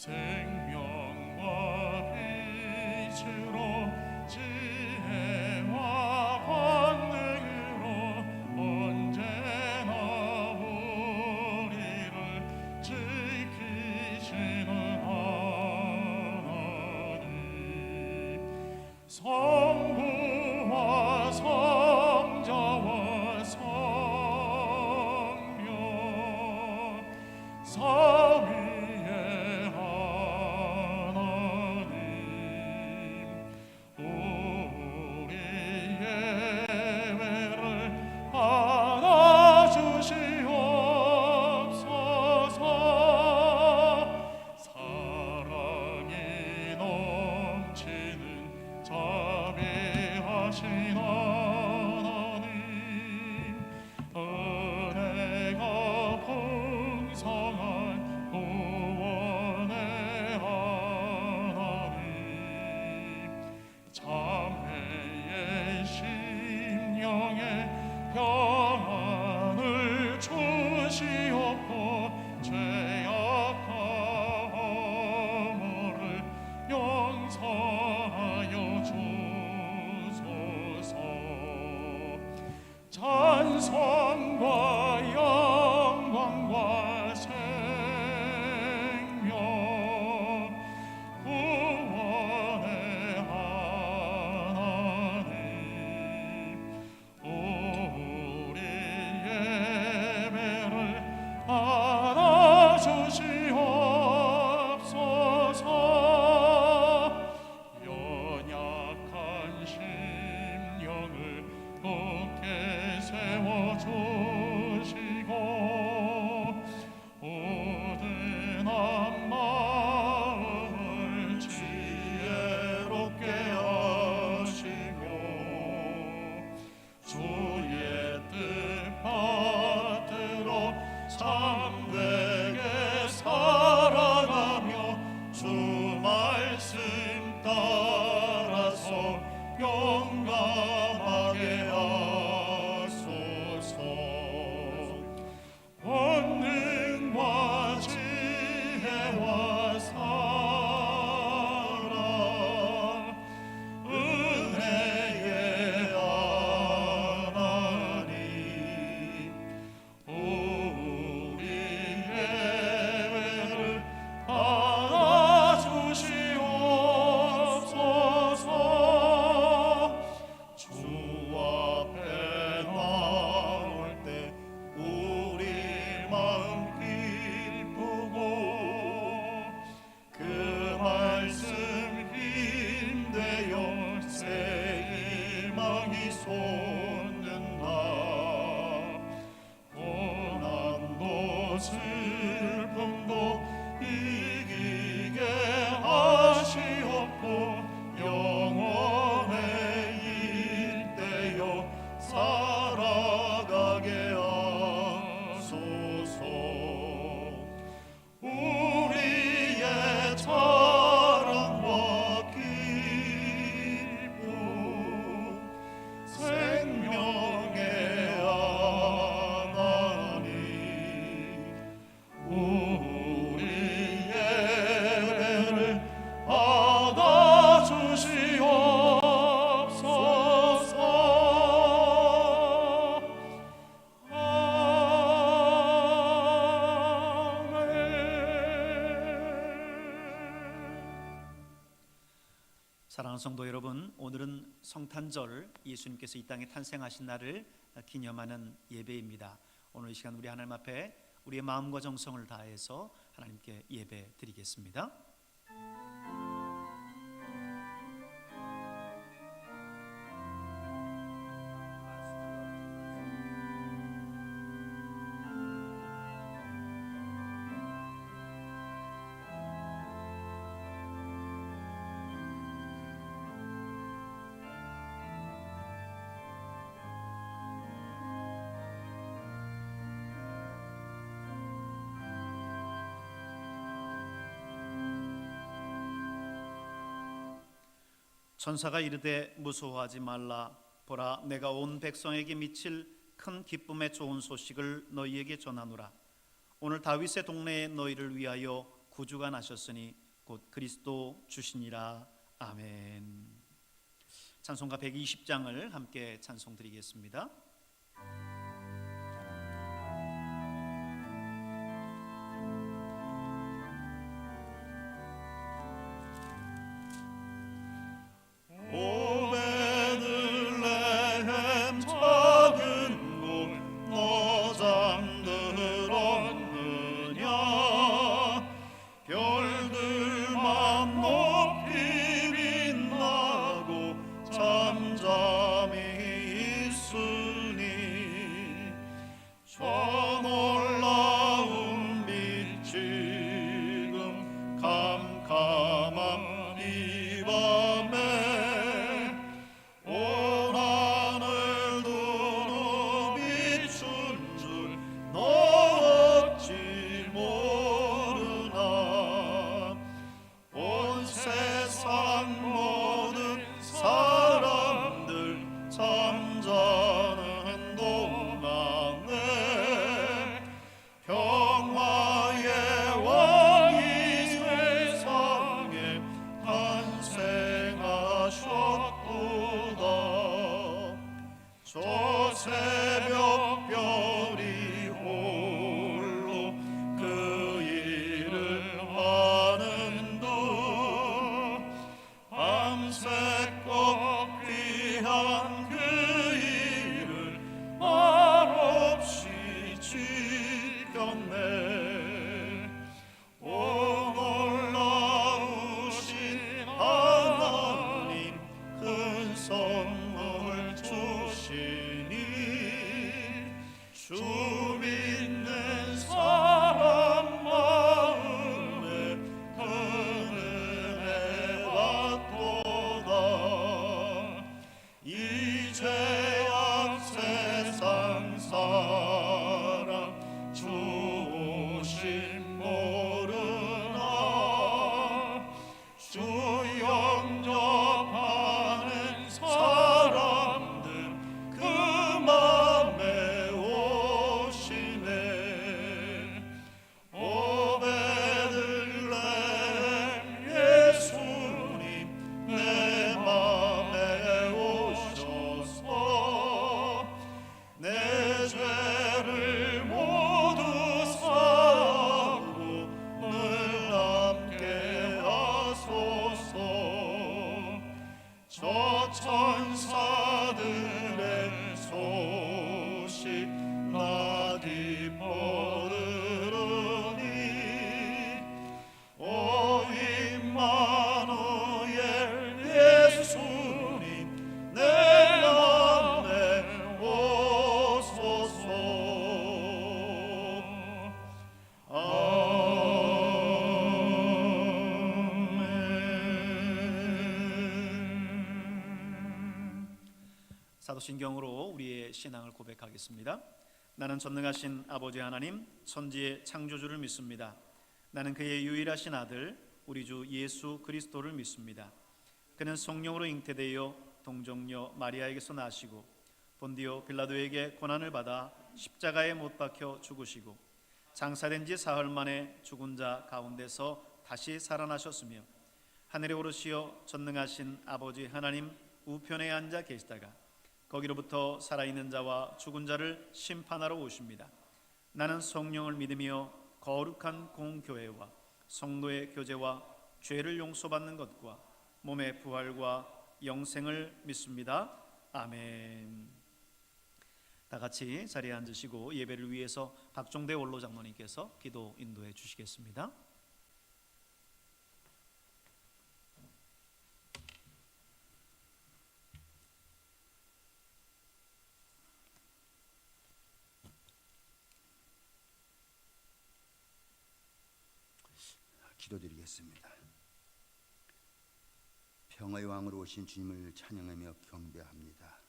생명과 빛으로 지혜와 권능으로 언제나 우리를 지키시는 하나님, 성부와 성자와 성령 삼위의 하나님, 우리의 예배를 받아주시옵소서. 사랑이 넘치는 자비하신 하나님, 은혜가 풍성한 구원의 하나님, 참회의 심령에 평안을 주시옵고 죄악함을 용서하여 주소서. 찬송과 영광과 생명 구원의 하나님, 우리 예배를 받아주시옵소서. 연약한 심령을 굳게 세워주시고 모든 마음을 지혜롭게 하시고 주의 뜻 받들어 참되게 살아가며 주 말씀 따라서 용감하게 하소서. 권능과 지혜와 사랑 은혜의 하나님, 우리 예배를 받아주시옵소서. 주 앞에 나올 때 우리 마음 기쁘고 그 말씀 힘되어 새 희망이 솟는다. 고난도 슬픔도 이기게 하시옵고 영원의 일대여 살아가게 하소서. 우리의 자랑과 기쁨 생명의 하나님, 우리 예배를 받아주시옵소서. 사랑하는 성도 여러분, 오늘은 성탄절, 예수님께서 이 땅에 탄생하신 날을 기념하는 예배입니다. 오늘 이 시간 우리 하나님 앞에 우리의 마음과 정성을 다해서 하나님께 예배 드리겠습니다. 천사가 이르되 무서워하지 말라. 보라, 내가 온 백성에게 미칠 큰 기쁨의 좋은 소식을 너희에게 전하노라. 오늘 다윗의 동네에 너희를 위하여 구주가 나셨으니 곧 그리스도 주시니라. 아멘. 찬송가 120장을 함께 찬송 드리겠습니다. 오 베들레헴 작은 곳 너 잠들었느냐 별들만 높이 빛나고 잠잠히 있으니 저 놀라운 빛 지금 캄캄한 이 밤에 온 하늘 두루 비춘 줄 너 어찌 모르나 온 세상 모든 사람들 잠자는 동안에 평화의 왕이 세상에 탄생하셨도다. 저 새벽별이 홀로 그 일을 하는 둥 밤새껏 귀한 그 일을 말없이 지켰네. 오 놀라우신 하나님 큰 선물 주시니 주 믿는 사람 마음에 큰 은혜 받도다. 이제야 세상 사람 주 오심 모르나 주 영접하는 사람들 그 맘에 오시네. 오 베들레헴 예수님 내 맘에 오셔서 내 죄를 모두 사하고 늘 함께 하소서. 저 천사들의 소식 나 기뻐 들으니 오 임마누엘 예수님 내 맘에 오소서. 아멘. 사도신경으로 우리의 신앙을 고백하겠습니다. 나는 전능하신 아버지 하나님 천지의 창조주를 믿습니다. 나는 그의 유일하신 아들 우리 주 예수 그리스도를 믿습니다. 그는 성령으로 잉태되어 동정녀 마리아에게서 나시고 본디오 빌라도에게 고난을 받아 십자가에 못 박혀 죽으시고 장사된 지 사흘 만에 죽은 자 가운데서 다시 살아나셨으며 하늘에 오르시어 전능하신 아버지 하나님 우편에 앉아 계시다가 거기로부터 살아있는 자와 죽은 자를 심판하러 오십니다. 나는 성령을 믿으며 거룩한 공교회와 성도의 교제와 죄를 용서받는 것과 몸의 부활과 영생을 믿습니다. 아멘. 다 같이 자리에 앉으시고 예배를 위해서 박종대 원로 장로님께서 기도 인도해 주시겠습니다. 기도드리겠습니다. 평화의 왕으로 오신 주님을 찬양하며 경배합니다.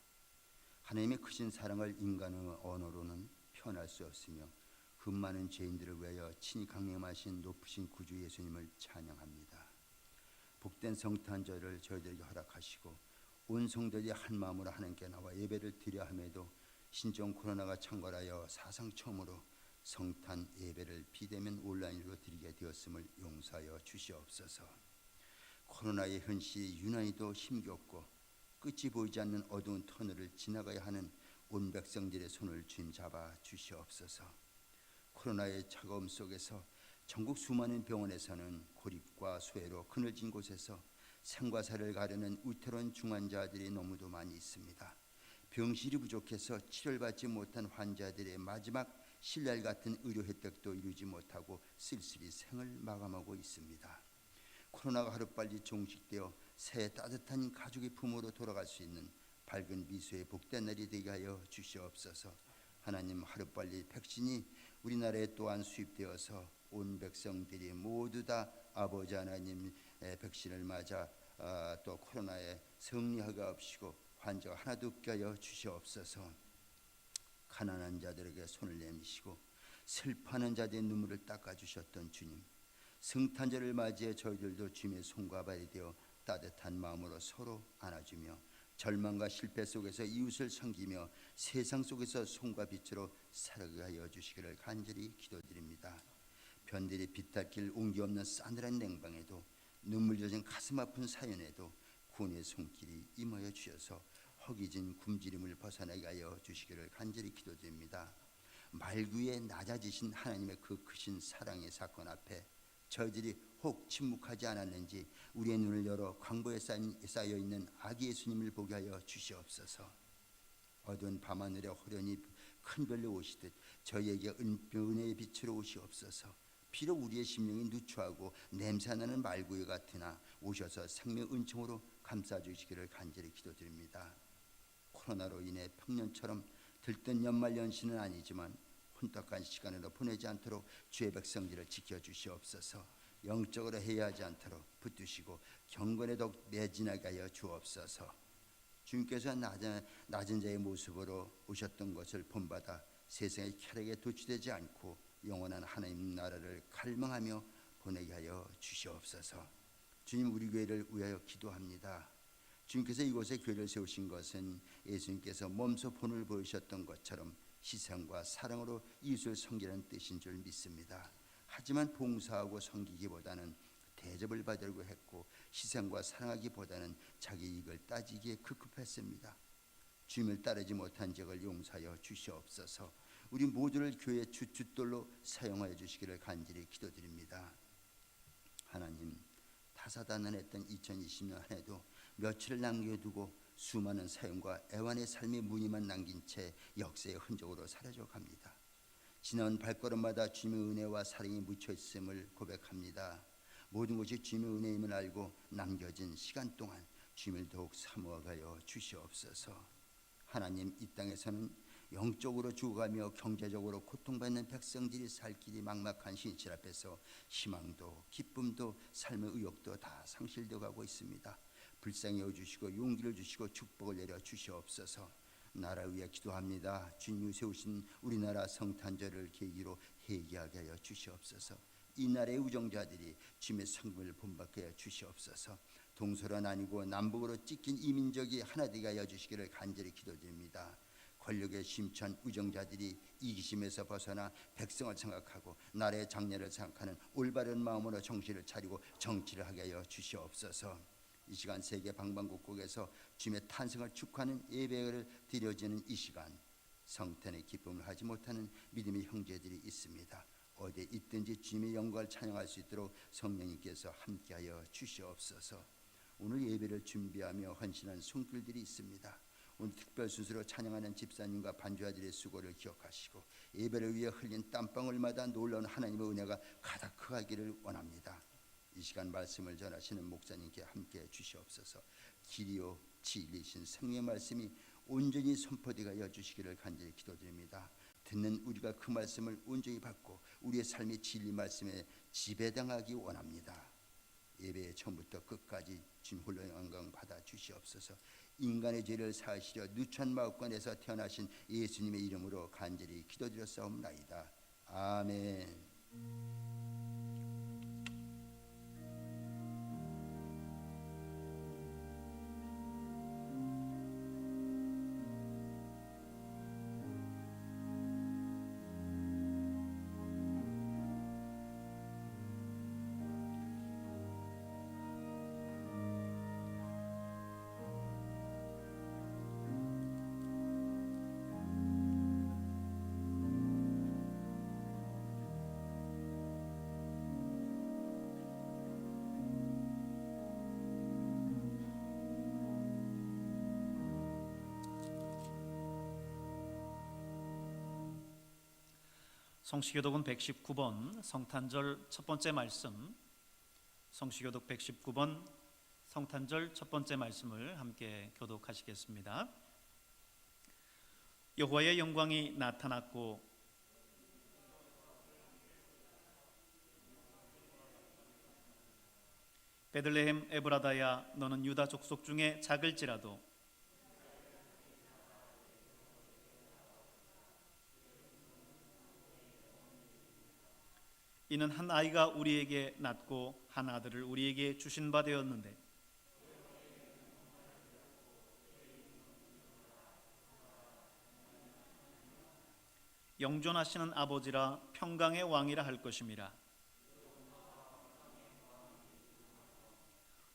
하나님의 크신 사랑을 인간의 언어로는 표현할 수 없으며 흠 많은 죄인들을 위하여 친히 강림하신 높으신 구주 예수님을 찬양합니다. 복된 성탄절을 저희들에게 허락하시고 온 성도들이 한 마음으로 하나님께 나와 예배를 드려 함에도 신종 코로나가 창궐하여 사상 처음으로 성탄 예배를 비대면 온라인으로 드리게 되었음을 용서하여 주시옵소서. 코로나의 현실이 유난히도 힘겹고 끝이 보이지 않는 어두운 터널을 지나가야 하는 온 백성들의 손을 주님 잡아 주시옵소서. 코로나의 차가움 속에서 전국 수많은 병원에서는 고립과 소외로 그늘진 곳에서 생과 사를 가르는 위태로운 중환자들이 너무도 많이 있습니다. 병실이 부족해서 치료를 받지 못한 환자들의 마지막 신랄 같은 의료 혜택도 이루지 못하고 쓸쓸히 생을 마감하고 있습니다. 코로나가 하루빨리 종식되어 새해 따뜻한 가족의 품으로 돌아갈 수 있는 밝은 미소의 복된 날이 되게 하여 주시옵소서. 하나님, 하루빨리 백신이 우리나라에 또한 수입되어서 온 백성들이 모두 다 아버지 하나님 백신을 맞아 또 코로나에 승리하게 하옵시고 환자가 하나도 없게 하여 주시옵소서. 가난한 자들에게 손을 내미시고 슬퍼하는 자들의 눈물을 닦아주셨던 주님, 성탄절을 맞이해 저희들도 주님의 손과 발이 되어 따뜻한 마음으로 서로 안아주며 절망과 실패 속에서 이웃을 섬기며 세상 속에서 손과 빛으로 살아가게 하여 주시기를 간절히 기도드립니다. 변들이 빛할 길 온기 없는 싸늘한 냉방에도 눈물 젖은 가슴 아픈 사연에도 구원의 손길이 임하여 주셔서 허기진 굶주림을 벗어나게 하여 주시기를 간절히 기도드립니다. 말구에 낮아지신 하나님의 그 크신 사랑의 사건 앞에 저희들이 혹 침묵하지 않았는지 우리의 눈을 열어 광보에 쌓여있는 아기 예수님을 보게 하여 주시옵소서. 어두운 밤하늘에 호련히 큰 별로 오시듯 저희에게 은혜의 빛으로 오시옵소서. 비록 우리의 심령이 누추하고 냄새나는 말구에 같으나 오셔서 생명 은총으로 감싸주시기를 간절히 기도드립니다. 코로나로 인해 평년처럼 들뜬 연말 연시는 아니지만 혼탁한 시간으로 보내지 않도록 주의 백성들을 지켜주시옵소서. 영적으로 해야하지 않도록 붙드시고 경건에 더욱 매진하게 하여 주옵소서. 주님께서 낮은 자의 모습으로 오셨던 것을 본받아 세상의 쾌락에 도취되지 않고 영원한 하나님 나라를 갈망하며 보내게 하여 주시옵소서. 주님, 우리 교회를 위하여 기도합니다. 주님께서 이곳에 교회를 세우신 것은 예수님께서 몸소 본을 보이셨던 것처럼 희생과 사랑으로 이웃을 섬기라는 뜻인 줄 믿습니다. 하지만 봉사하고 섬기기보다는 대접을 받으려고 했고 희생과 사랑하기보다는 자기 이익을 따지기에 급급했습니다. 주님을 따르지 못한 적을 용서하여 주시옵소서. 우리 모두를 교회의 주춧돌로 사용하여 주시기를 간절히 기도드립니다. 하나님, 다사다난했던 2020년 한 해도 며칠을 남겨두고 수많은 사연과 애환의 삶의 무늬만 남긴 채 역사의 흔적으로 사라져 갑니다. 지나온 발걸음마다 주님의 은혜와 사랑이 묻혀 있음을 고백합니다. 모든 것이 주님의 은혜임을 알고 남겨진 시간 동안 주님을 더욱 사모하여 주시옵소서. 하나님, 이 땅에서는 영적으로 죽어가며 경제적으로 고통받는 백성들이 살 길이 막막한 현실 앞에서 희망도 기쁨도 삶의 의욕도 다 상실되어 가고 있습니다. 불쌍히 여주시고 용기를 주시고 축복을 내려 주시옵소서. 나라 위에 기도합니다. 주님이 세우신 우리나라 성탄절을 계기로 회개하게 하여 주시옵소서. 이 나라의 우정자들이 주님의 성금을 본받게 하여 주시옵소서. 동서로 나뉘고 남북으로 찢긴 이민족이 하나 되게 하여 주시기를 간절히 기도드립니다. 권력에 심취한 우정자들이 이기심에서 벗어나 백성을 생각하고 나라의 장래를 생각하는 올바른 마음으로 정신을 차리고 정치를 하게 하여 주시옵소서. 이 시간 세계 방방곡곡에서 주님의 탄생을 축하하는 예배를 드려지는 이 시간, 성탄의 기쁨을 하지 못하는 믿음의 형제들이 있습니다. 어디에 있든지 주님의 영광을 찬양할 수 있도록 성령님께서 함께하여 주시옵소서. 오늘 예배를 준비하며 헌신한 손길들이 있습니다. 오늘 특별 순서로 찬양하는 집사님과 반주아들의 수고를 기억하시고 예배를 위해 흘린 땀방울마다 놀라운 하나님의 은혜가 가득하기를 원합니다. 이 시간 말씀을 전하시는 목사님께 함께해 주시옵소서. 길이요 진리신 생명의 말씀이 온전히 선포되게 하여 주시기를 간절히 기도드립니다. 듣는 우리가 그 말씀을 온전히 받고 우리의 삶의 진리 말씀에 지배당하기 원합니다. 예배의 처음부터 끝까지 주님 홀로 영광 받아 주시옵소서. 인간의 죄를 사하시려 누추한 마음권에서 태어나신 예수님의 이름으로 간절히 기도드렸사옵나이다. 아멘. 성시교독은 119번 성탄절 첫 번째 말씀, 성시교독 119번 성탄절 첫 번째 말씀을 함께 교독하시겠습니다. 여호와의 영광이 나타났고 베들레헴 에브라다야, 너는 유다 족속 중에 작을지라도 이는 한 아이가 우리에게 낳고 한 아들을 우리에게 주신 바 되었는데 영존하시는 아버지라 평강의 왕이라 할 것임이라.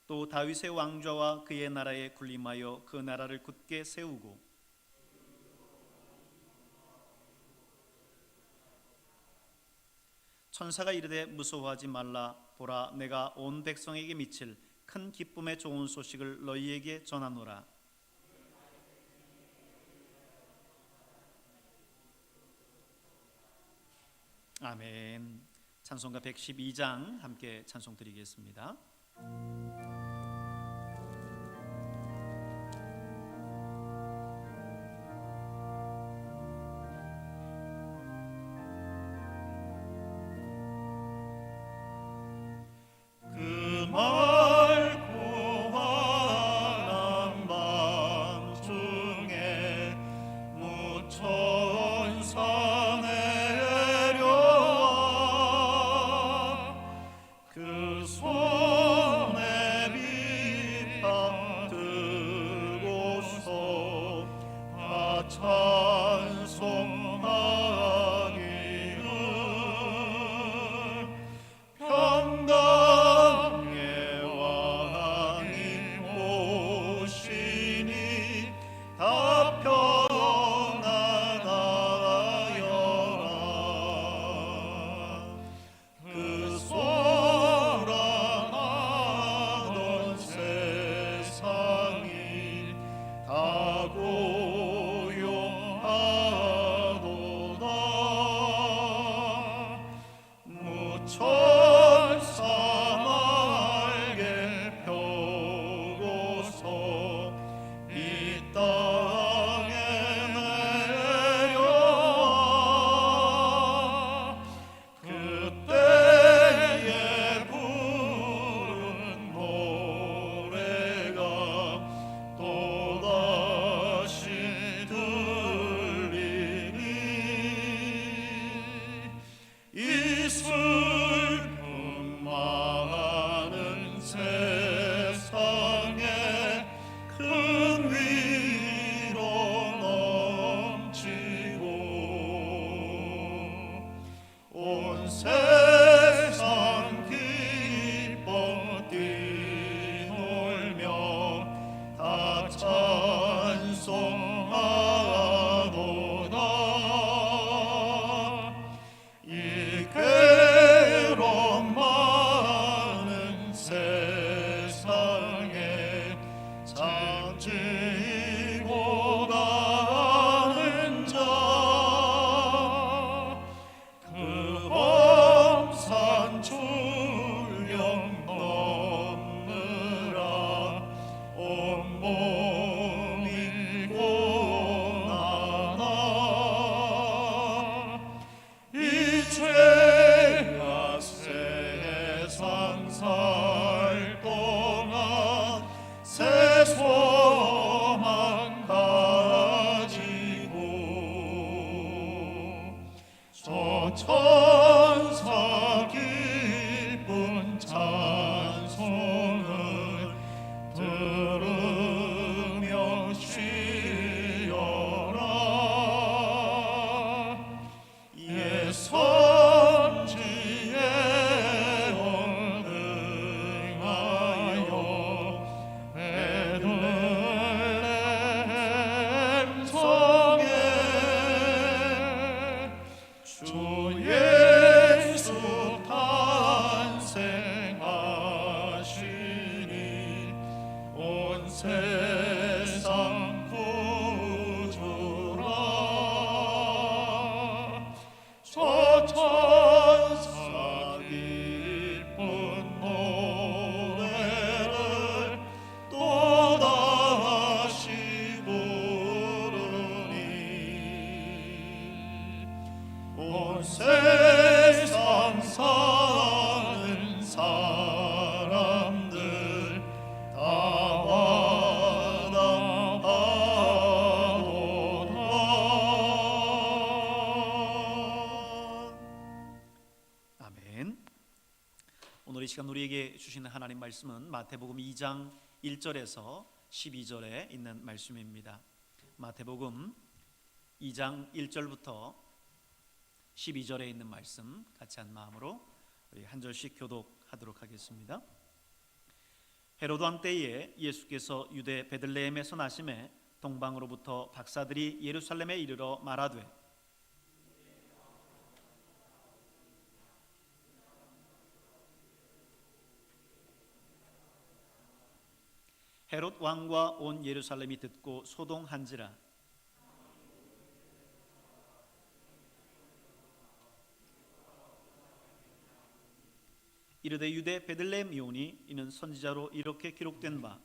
또 다윗의 왕좌와 그의 나라에 군림하여 그 나라를 굳게 세우고 천사가 이르되 무서워하지 말라. 보라, 내가 온 백성에게 미칠 큰 기쁨의 좋은 소식을 너희에게 전하노라. 아멘. 찬송가 112장 함께 찬송 드리겠습니다. 천사 기쁜 찬송을 들으며 쉬어라. 옛 선지의 오늘 오늘 이 시간 우리에게 주시는 하나님 말씀은 마태복음 2장 1절에서 12절에 있는 말씀입니다. 마태복음 2장 1절부터 12절에 있는 말씀 같이 한 마음으로 우리 한 절씩 교독하도록 하겠습니다. 헤로드 왕 때에 예수께서 유대 베들레헴에서 나심에 동방으로부터 박사들이 예루살렘에 이르러 말하되 헤롯 왕과 온 예루살렘이 듣고 소동한지라. 이르되 유대 베들레헴이오니 이는 선지자로 이렇게 기록된 바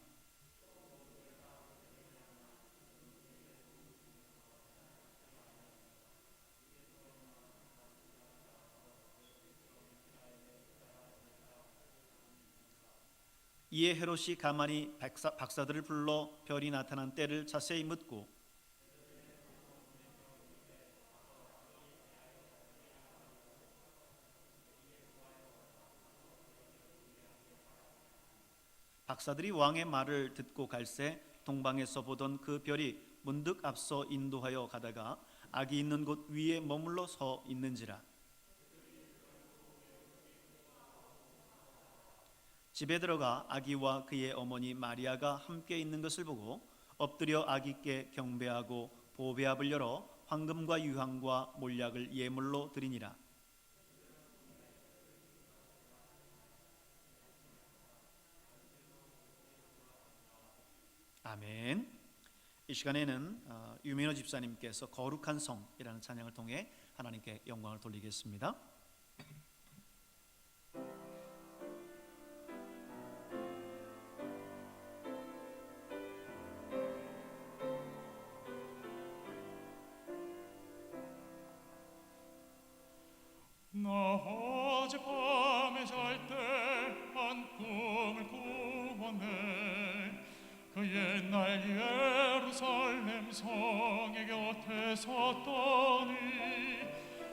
이에 헤롯이 가만히 박사들을 불러 별이 나타난 때를 자세히 묻고 박사들이 왕의 말을 듣고 갈새 동방에서 보던 그 별이 문득 앞서 인도하여 가다가 아기 있는 곳 위에 머물러 서 있는지라. 집에 들어가 아기와 그의 어머니 마리아가 함께 있는 것을 보고 엎드려 아기께 경배하고 보배압을 열어 황금과 유황과 몰약을 예물로 드리니라. 아멘. 이 시간에는 유민호 집사님께서 거룩한 성이라는 찬양을 통해 하나님께 영광을 돌리겠습니다. 나 어젯밤에 잘 때 한 꿈을 꾸었네. 그 옛날 예루살렘 성의 곁에 섰더니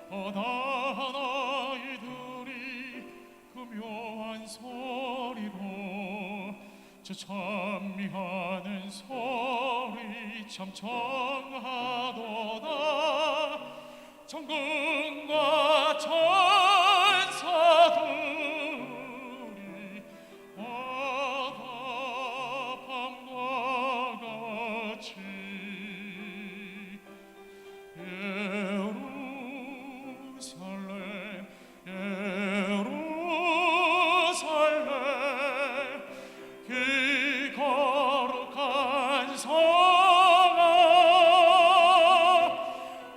어다한 아이들이 그 묘한 소리로 저 찬미하는 소리 참 청하도다. 천군과 천사들이 화답함과 같이 예루살렘 예루살렘 그 거룩한 성아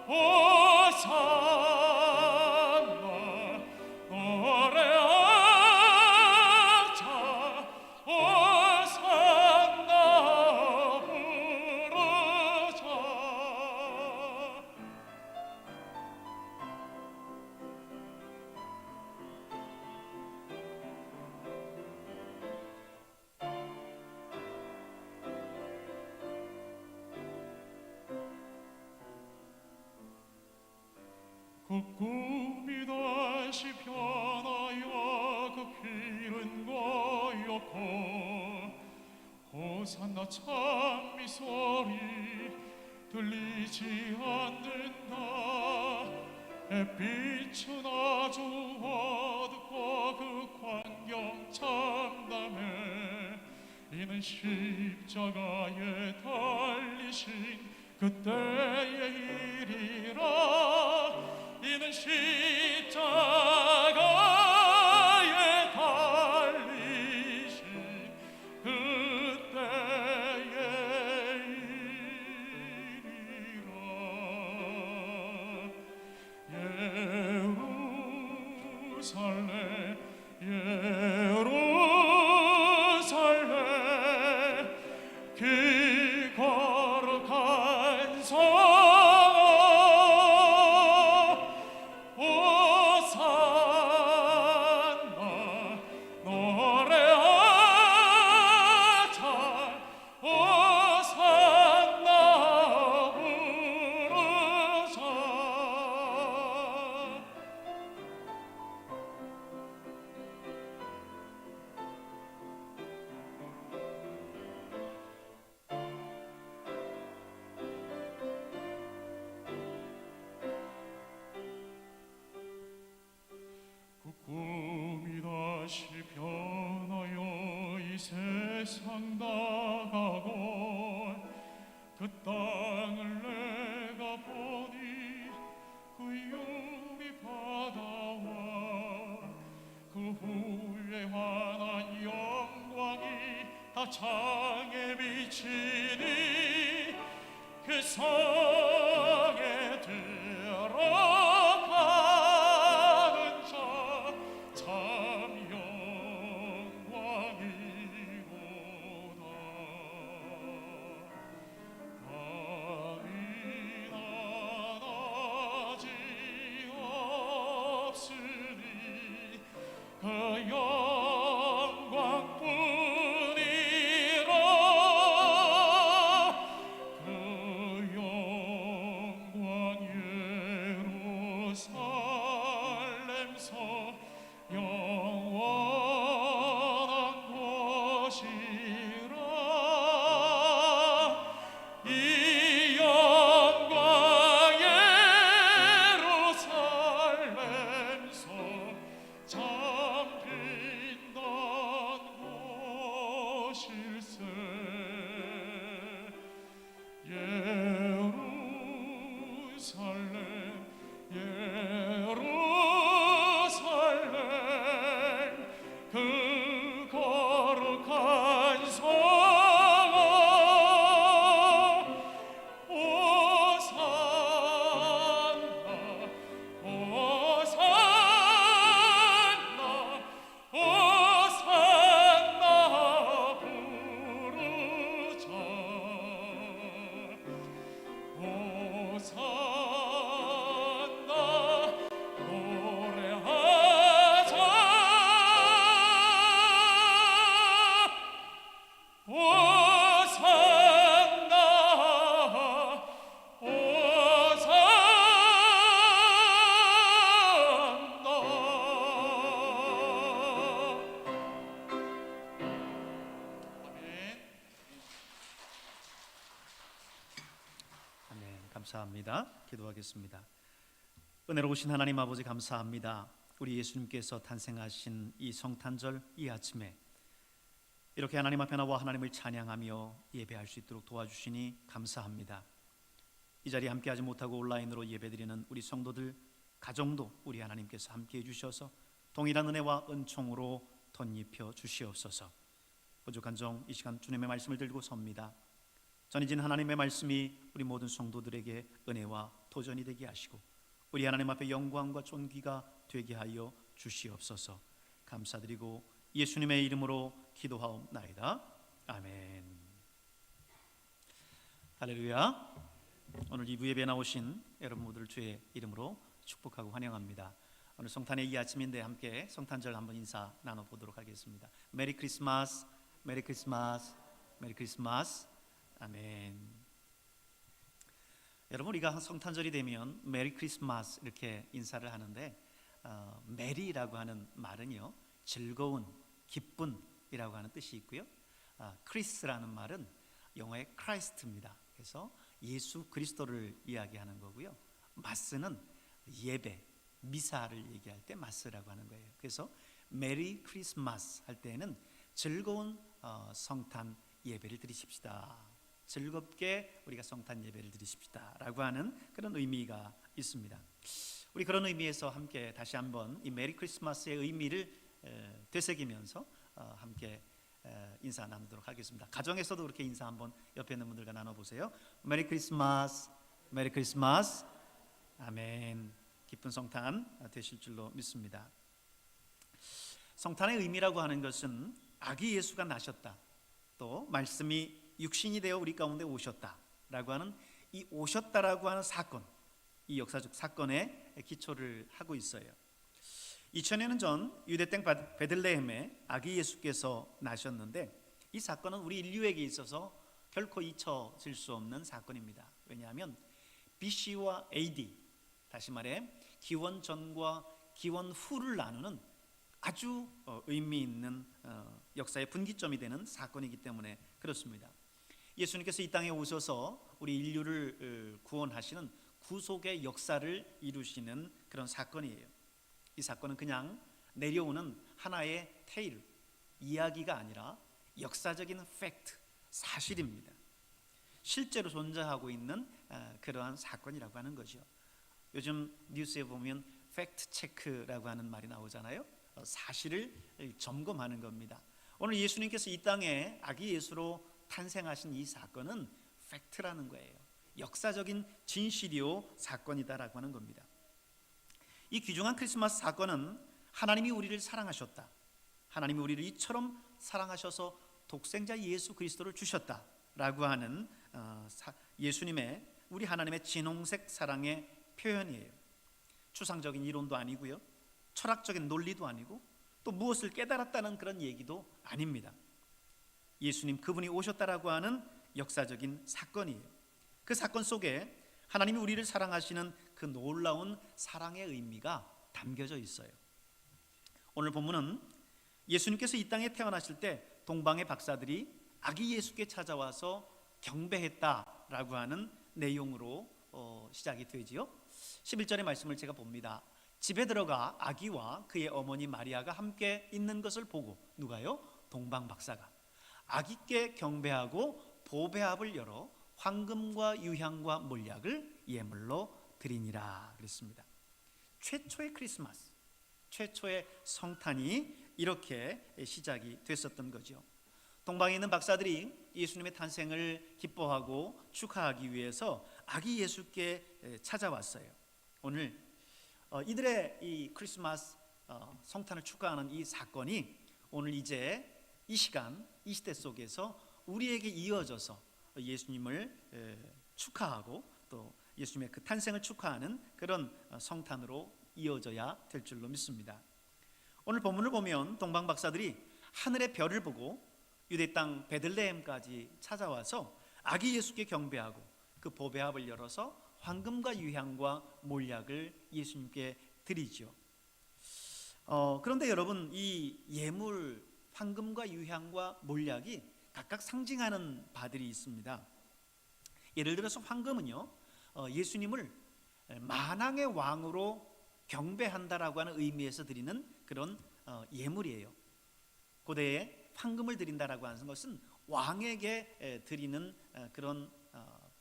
호산나 노래하자 호산나 부르자. 그 꿈이 다시 변하여 그 길은 거였고 호산나 찬미 소리 들리지 않는다. 햇빛은 아주 어둡고 그 광경 참담해. 이는 십자가에 달리신 그때의 일이라. 이는 십자가에 달리신 그때의 일이라. 예루살렘 예루살렘 그 거룩한 성 호산나 환한 영광이 다 창에 비치니 그 성에 들어가는 자 참 영광이로다. 밤이 나지 없으니 그 영광뿐이라. 그 영광 예루살렘서 영원한 것이라. 이 영광 예루살렘서 잠긴단 것일세. 예루살렘 예루살렘 그 거룩한 성아 호산나 호산나 호산나 부르자. 호산나 노래하자. 호산나 호산나. 아멘. 아멘. 감사합니다. 기도하겠습니다. 은혜로우신 하나님 아버지 감사합니다. 우리 예수님께서 탄생하신 이 성탄절 이 아침에 이렇게 하나님 앞에 나와 하나님을 찬양하며 예배할 수 있도록 도와주시니 감사합니다. 이 자리에 함께하지 못하고 온라인으로 예배드리는 우리 성도들 가정도 우리 하나님께서 함께해 주셔서 동일한 은혜와 은총으로 덧입혀 주시옵소서. 부족한 종 이 시간 주님의 말씀을 들고 섭니다. 전해진 하나님의 말씀이 우리 모든 성도들에게 은혜와 도전이 되게 하시고 우리 하나님 앞에 영광과 존귀가 되게 하여 주시옵소서. 감사드리고 예수님의 이름으로 기도하옵나이다. 아멘. 할렐루야. 오늘 2부 예배에 나오신 여러분 모두를 주의 이름으로 축복하고 환영합니다. 오늘 성탄의 이 아침인데 함께 성탄절 한번 인사 나눠보도록 하겠습니다. 메리 크리스마스, 메리 크리스마스, 메리 크리스마스. 아멘. 여러분 우리가 성탄절이 되면 메리 크리스마스 이렇게 인사를 하는데 메리라고 하는 말은요 즐거운, 기쁜이라고 하는 뜻이 있고요. 크리스라는 말은 영어의 크라이스트입니다. 그래서 예수 그리스도를 이야기하는 거고요. 마스는 예배, 미사를 얘기할 때 마스라고 하는 거예요. 그래서 메리 크리스마스 할 때는 즐거운 성탄 예배를 드리십시다. 즐겁게 우리가 성탄 예배를 드리십시다 라고 하는 그런 의미가 있습니다. 우리 그런 의미에서 함께 다시 한번 이 메리 크리스마스의 의미를 되새기면서 함께 인사 나누도록 하겠습니다. 가정에서도 그렇게 인사 한번 옆에 있는 분들과 나눠보세요. 메리 크리스마스, 메리 크리스마스. 아멘. 기쁜 성탄 되실 줄로 믿습니다. 성탄의 의미라고 하는 것은 아기 예수가 나셨다, 또 말씀이 육신이 되어 우리 가운데 오셨다라고 하는 이 오셨다라고 하는 사건, 이 역사적 사건에 기초를 하고 있어요. 2000년 전 유대 땅 베들레헴에 아기 예수께서 나셨는데 이 사건은 우리 인류에게 있어서 결코 잊혀질 수 없는 사건입니다. 왜냐하면 BC와 AD, 다시 말해 기원 전과 기원 후를 나누는 아주 의미 있는 역사의 분기점이 되는 사건이기 때문에 그렇습니다. 예수님께서 이 땅에 오셔서 우리 인류를 구원하시는 구속의 역사를 이루시는 그런 사건이에요. 이 사건은 그냥 내려오는 하나의 테일, 이야기가 아니라 역사적인 팩트, 사실입니다. 실제로 존재하고 있는 그러한 사건이라고 하는 거죠. 요즘 뉴스에 보면 팩트 체크라고 하는 말이 나오잖아요. 사실을 점검하는 겁니다. 오늘 예수님께서 이 땅에 아기 예수로 탄생하신 이 사건은 팩트라는 거예요. 역사적인 진실이요 사건이다라고 하는 겁니다. 이 귀중한 크리스마스 사건은 하나님이 우리를 사랑하셨다, 하나님이 우리를 이처럼 사랑하셔서 독생자 예수 그리스도를 주셨다라고 하는 예수님의, 우리 하나님의 진홍색 사랑의 표현이에요. 추상적인 이론도 아니고요, 철학적인 논리도 아니고, 또 무엇을 깨달았다는 그런 얘기도 아닙니다. 예수님 그분이 오셨다라고 하는 역사적인 사건이에요. 그 사건 속에 하나님이 우리를 사랑하시는 그 놀라운 사랑의 의미가 담겨져 있어요. 오늘 본문은 예수님께서 이 땅에 태어나실 때 동방의 박사들이 아기 예수께 찾아와서 경배했다라고 하는 내용으로 시작이 되지요. 11절의 말씀을 제가 봅니다. 집에 들어가 아기와 그의 어머니 마리아가 함께 있는 것을 보고, 누가요? 동방 박사가 아기께 경배하고 보배합을 열어 황금과 유향과 몰약을 예물로 드리니라 그랬습니다. 최초의 크리스마스, 최초의 성탄이 이렇게 시작이 됐었던 거죠. 동방에 있는 박사들이 예수님의 탄생을 기뻐하고 축하하기 위해서 아기 예수께 찾아왔어요. 오늘 이들의 이 크리스마스 성탄을 축하하는 이 사건이 오늘 이제 이 시간, 이 시대 속에서 우리에게 이어져서 예수님을 축하하고 또 예수님의 그 탄생을 축하하는 그런 성탄으로 이어져야 될 줄로 믿습니다. 오늘 본문을 보면 동방 박사들이 하늘의 별을 보고 유대 땅 베들레헴까지 찾아와서 아기 예수께 경배하고 그 보배합을 열어서 황금과 유향과 몰약을 예수님께 드리죠. 그런데 여러분, 이 예물, 황금과 유향과 몰약이 각각 상징하는 바들이 있습니다. 예를 들어서 황금은요, 예수님을 만왕의 왕으로 경배한다라고 하는 의미에서 드리는 그런 예물이에요. 고대에 황금을 드린다라고 하는 것은 왕에게 드리는 그런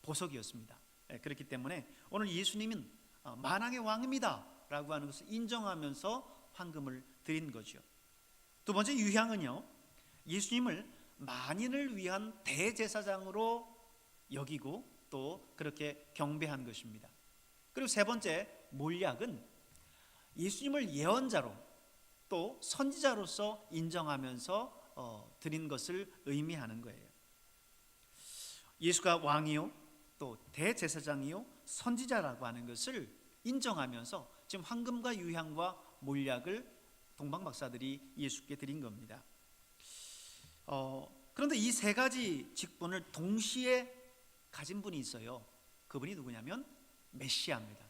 보석이었습니다. 그렇기 때문에 오늘 예수님은 만왕의 왕입니다 라고 하는 것을 인정하면서 황금을 드린 거죠. 두 번째, 유향은요, 예수님을 만인을 위한 대제사장으로 여기고 또 그렇게 경배한 것입니다. 그리고 세 번째, 몰약은 예수님을 예언자로 또 선지자로서 인정하면서 드린 것을 의미하는 거예요. 예수가 왕이요 또 대제사장이요 선지자라고 하는 것을 인정하면서 지금 황금과 유향과 몰약을 동방 박사들이 예수께 드린 겁니다. 그런데 이 세 가지 직분을 동시에 가진 분이 있어요. 그분이 누구냐면 메시아입니다.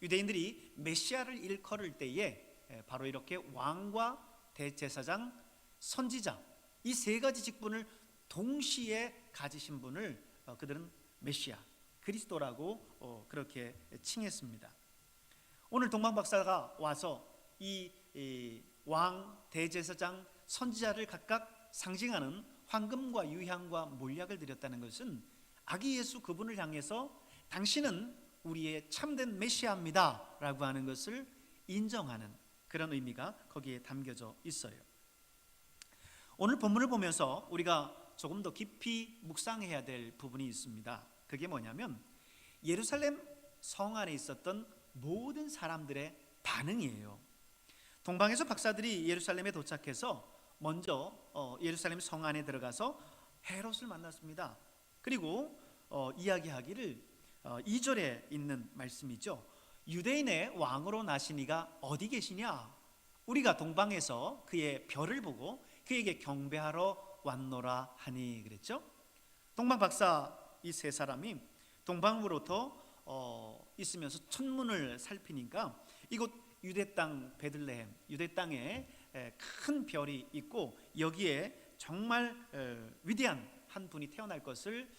유대인들이 메시아를 일컬을 때에 바로 이렇게 왕과 대제사장, 선지자, 이 세 가지 직분을 동시에 가지신 분을 그들은 메시아, 그리스도라고 그렇게 칭했습니다. 오늘 동방 박사가 와서 이 왕, 대제사장, 선지자를 각각 상징하는 황금과 유향과 몰약을 드렸다는 것은 아기 예수 그분을 향해서 당신은 우리의 참된 메시아입니다 라고 하는 것을 인정하는 그런 의미가 거기에 담겨져 있어요. 오늘 본문을 보면서 우리가 조금 더 깊이 묵상해야 될 부분이 있습니다. 그게 뭐냐면 예루살렘 성 안에 있었던 모든 사람들의 반응이에요. 동방에서 박사들이 예루살렘에 도착해서 먼저 예루살렘 성 안에 들어가서 헤롯을 만났습니다. 그리고 이야기하기를 2절에 있는 말씀이죠. 유대인의 왕으로 나신 이가 어디 계시냐? 우리가 동방에서 그의 별을 보고 그에게 경배하러 왔노라 하니 그랬죠. 동방 박사 이 세 사람이 동방으로부터 있으면서 천문을 살피니까 이곳 유대 땅 베들레헴, 유대 땅에 큰 별이 있고 여기에 정말 위대한 한 분이 태어날 것을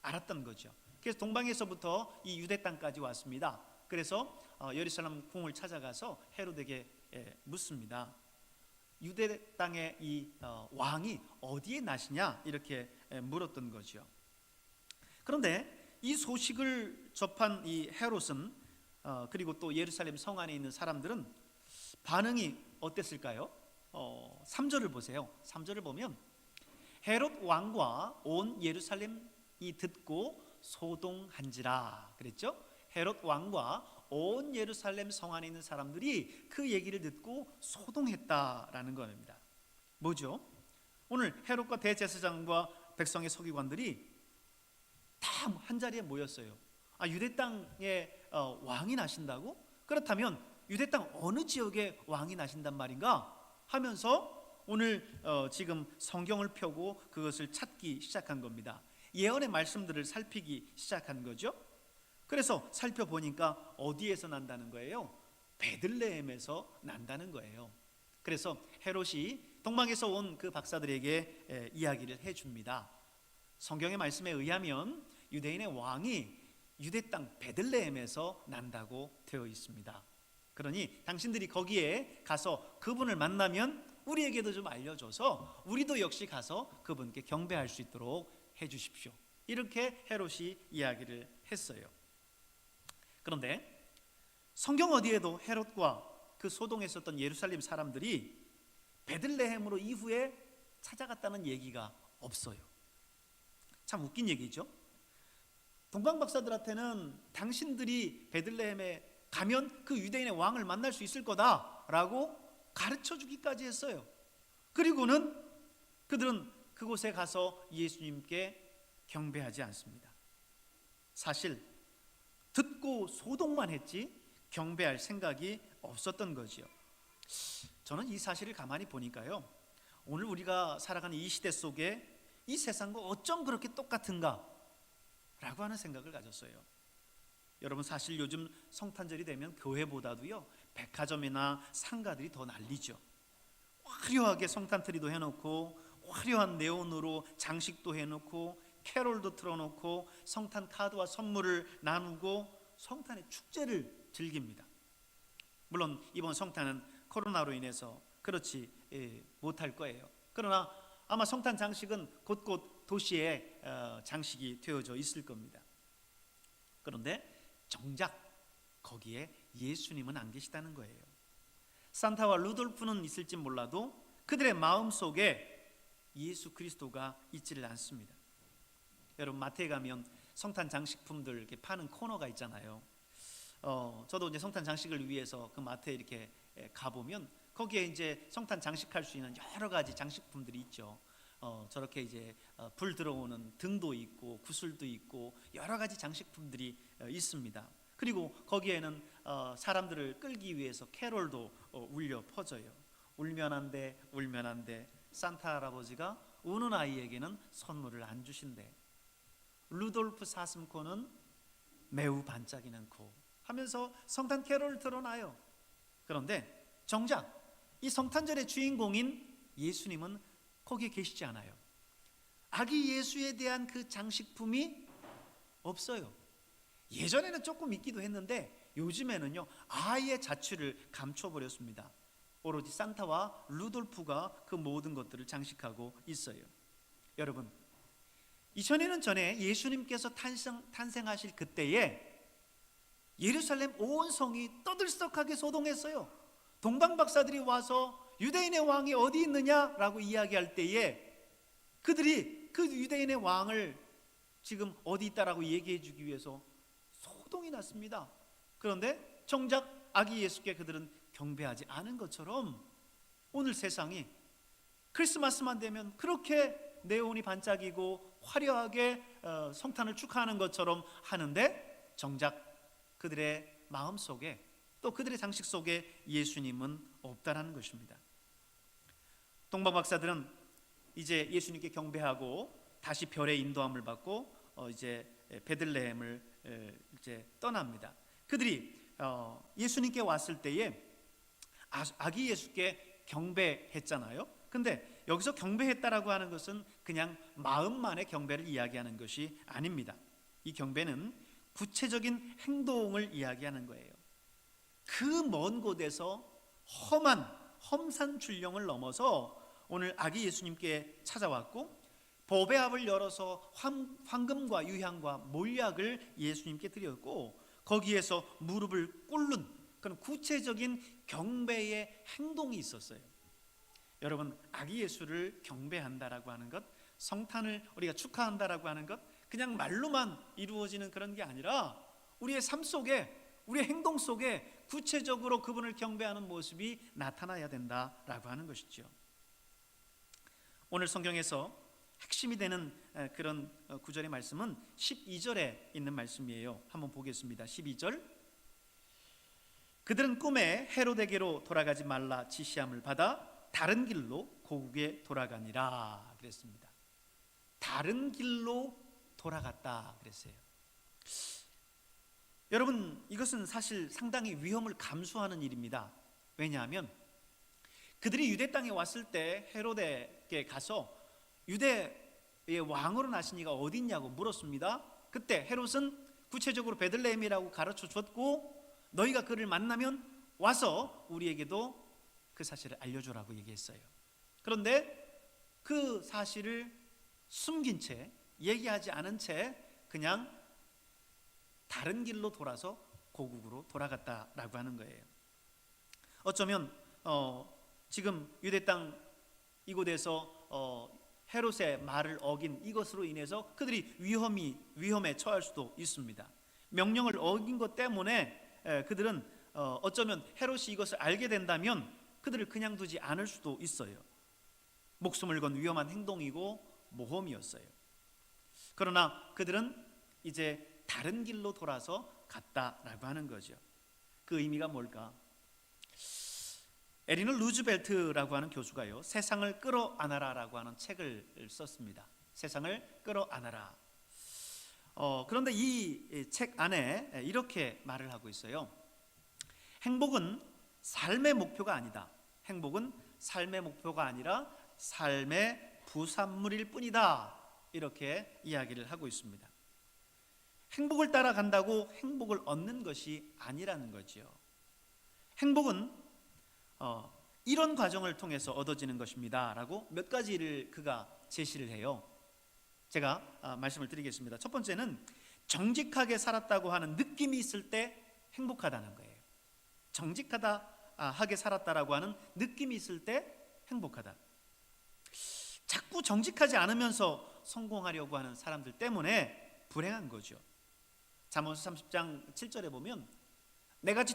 알았던 거죠. 그래서 동방에서부터 이 유대 땅까지 왔습니다. 그래서 예루살렘 궁을 찾아가서 헤롯에게 묻습니다. 유대 땅의 이 왕이 어디에 나시냐 이렇게 물었던 거죠. 그런데 이 소식을 접한 이 헤롯은 그리고 또 예루살렘 성 안에 있는 사람들은 반응이 어땠을까요? 3절을 보세요. 3절을 보면 헤롯 왕과 온 예루살렘이 듣고 소동한지라 그랬죠? 헤롯 왕과 온 예루살렘 성 안에 있는 사람들이 그 얘기를 듣고 소동했다라는 겁니다. 뭐죠? 오늘 헤롯과 대제사장과 백성의 서기관들이 다 한 자리에 모였어요. 유대 땅에 왕이 나신다고? 그렇다면 유대 땅 어느 지역에 왕이 나신단 말인가? 하면서 오늘 지금 성경을 펴고 그것을 찾기 시작한 겁니다. 예언의 말씀들을 살피기 시작한 거죠. 그래서 살펴보니까 어디에서 난다는 거예요? 베들레헴에서 난다는 거예요. 그래서 헤롯이 동방에서 온 그 박사들에게 이야기를 해줍니다. 성경의 말씀에 의하면 유대인의 왕이 유대 땅 베들레헴에서 난다고 되어 있습니다. 그러니 당신들이 거기에 가서 그분을 만나면 우리에게도 좀 알려줘서 우리도 역시 가서 그분께 경배할 수 있도록 해주십시오. 이렇게 헤롯이 이야기를 했어요. 그런데 성경 어디에도 헤롯과 그 소동했었던 예루살렘 사람들이 베들레헴으로 이후에 찾아갔다는 얘기가 없어요. 참 웃긴 얘기죠. 동방 박사들한테는 당신들이 베들레헴에 가면 그 유대인의 왕을 만날 수 있을 거다라고 가르쳐 주기까지 했어요. 그리고는 그들은 그곳에 가서 예수님께 경배하지 않습니다. 사실 듣고 소동만 했지 경배할 생각이 없었던 거지요. 저는 이 사실을 가만히 보니까요, 오늘 우리가 살아가는 이 시대 속에 이 세상과 어쩜 그렇게 똑같은가 라고 하는 생각을 가졌어요. 여러분, 사실 요즘 성탄절이 되면 교회보다도요 백화점이나 상가들이 더 난리죠. 화려하게 성탄트리도 해놓고 화려한 네온으로 장식도 해놓고 캐롤도 틀어놓고 성탄 카드와 선물을 나누고 성탄의 축제를 즐깁니다. 물론 이번 성탄은 코로나로 인해서 그렇지 못할 거예요. 그러나 아마 성탄 장식은 곳곳 도시에 장식이 되어져 있을 겁니다. 그런데 정작 거기에 예수님은 안 계시다는 거예요. 산타와 루돌프는 있을지 몰라도 그들의 마음속에 예수 그리스도가 있지를 않습니다. 여러분, 마트에 가면 성탄 장식품들 이렇게 파는 코너가 있잖아요. 저도 이제 성탄 장식을 위해서 그 마트에 이렇게 가보면 거기에 이제 성탄 장식할 수 있는 여러 가지 장식품들이 있죠. 저렇게 이제 불 들어오는 등도 있고 구슬도 있고 여러 가지 장식품들이 있습니다. 그리고 거기에는 사람들을 끌기 위해서 캐롤도 울려 퍼져요. 울면 안 돼, 울면 안 돼. 산타 할아버지가 우는 아이에게는 선물을 안 주신대. 루돌프 사슴코는 매우 반짝이는 코 하면서 성탄 캐롤을 틀어놔요. 그런데 정작 이 성탄절의 주인공인 예수님은 거기에 계시지 않아요. 아기 예수에 대한 그 장식품이 없어요. 예전에는 조금 있기도 했는데 요즘에는요 아예 자취를 감춰버렸습니다. 오로지 산타와 루돌프가 그 모든 것들을 장식하고 있어요. 여러분, 2000년 전에 예수님께서 탄생하실 그때에 예루살렘 온 성이 떠들썩하게 소동했어요. 동방 박사들이 와서 유대인의 왕이 어디 있느냐라고 이야기할 때에 그들이 그 유대인의 왕을 지금 어디 있다라고 얘기해 주기 위해서 소동이 났습니다. 그런데 정작 아기 예수께 그들은 경배하지 않은 것처럼 오늘 세상이 크리스마스만 되면 그렇게 네온이 반짝이고 화려하게 성탄을 축하하는 것처럼 하는데 정작 그들의 마음 속에 또 그들의 장식 속에 예수님은 없다라는 것입니다. 동방 박사들은 이제 예수님께 경배하고 다시 별의 인도함을 받고 이제 베들레헴을 이제 떠납니다. 그들이 예수님께 왔을 때에 아기 예수께 경배했잖아요. 근데 여기서 경배했다라고 하는 것은 그냥 마음만의 경배를 이야기하는 것이 아닙니다. 이 경배는 구체적인 행동을 이야기하는 거예요. 그 먼 곳에서 험산 출령을 넘어서 오늘 아기 예수님께 찾아왔고 보배 압을 열어서 황금과 유향과 몰약을 예수님께 드렸고 거기에서 무릎을 꿇는 그런 구체적인 경배의 행동이 있었어요. 여러분, 아기 예수를 경배한다라고 하는 것, 성탄을 우리가 축하한다라고 하는 것, 그냥 말로만 이루어지는 그런 게 아니라 우리의 삶 속에, 우리의 행동 속에 구체적으로 그분을 경배하는 모습이 나타나야 된다라고 하는 것이죠. 오늘 성경에서 핵심이 되는 그런 구절의 말씀은 12절에 있는 말씀이에요. 한번 보겠습니다. 12절. 그들은 꿈에 헤로데게로 돌아가지 말라 지시함을 받아 다른 길로 고국에 돌아가니라 그랬습니다. 다른 길로 돌아갔다 그랬어요. 여러분, 이것은 사실 상당히 위험을 감수하는 일입니다. 왜냐하면 그들이 유대 땅에 왔을 때 헤로데에게 가서 유대의 왕으로 나신 이가 어디 있냐고 물었습니다. 그때 헤롯은 구체적으로 베들레헴이라고 가르쳐 줬고, 너희가 그를 만나면 와서 우리에게도 그 사실을 알려주라고 얘기했어요. 그런데 그 사실을 숨긴 채, 얘기하지 않은 채 그냥 다른 길로 돌아서 고국으로 돌아갔다라고 하는 거예요. 어쩌면 지금 유대 땅 이곳에서 헤롯의 말을 어긴 이것으로 인해서 그들이 위험에 처할 수도 있습니다. 명령을 어긴 것 때문에 그들은 어쩌면 헤롯이 이것을 알게 된다면 그들을 그냥 두지 않을 수도 있어요. 목숨을 건 위험한 행동이고 모험이었어요. 그러나 그들은 이제 다른 길로 돌아서 갔다라고 하는 거죠. 그 의미가 뭘까? 에리너 루즈벨트라고 하는 교수가요, 세상을 끌어안아라라고 하는 책을 썼습니다. 세상을 끌어안아라. 그런데 이 책 안에 이렇게 말을 하고 있어요. 행복은 삶의 목표가 아니다. 행복은 삶의 목표가 아니라 삶의 부산물일 뿐이다. 이렇게 이야기를 하고 있습니다. 행복을 따라간다고 행복을 얻는 것이 아니라는 거지요. 행복은 이런 과정을 통해서 얻어지는 것입니다 라고 몇 가지를 그가 제시를 해요. 제가 말씀을 드리겠습니다. 첫 번째는 정직하게 살았다고 하는 느낌이 있을 때 행복하다는 거예요. 정직하게 살았다라고 하는 느낌이 있을 때 행복하다. 자꾸 정직하지 않으면서 성공하려고 하는 사람들 때문에 불행한 거죠. 잠언서 30장 7절에 보면 내가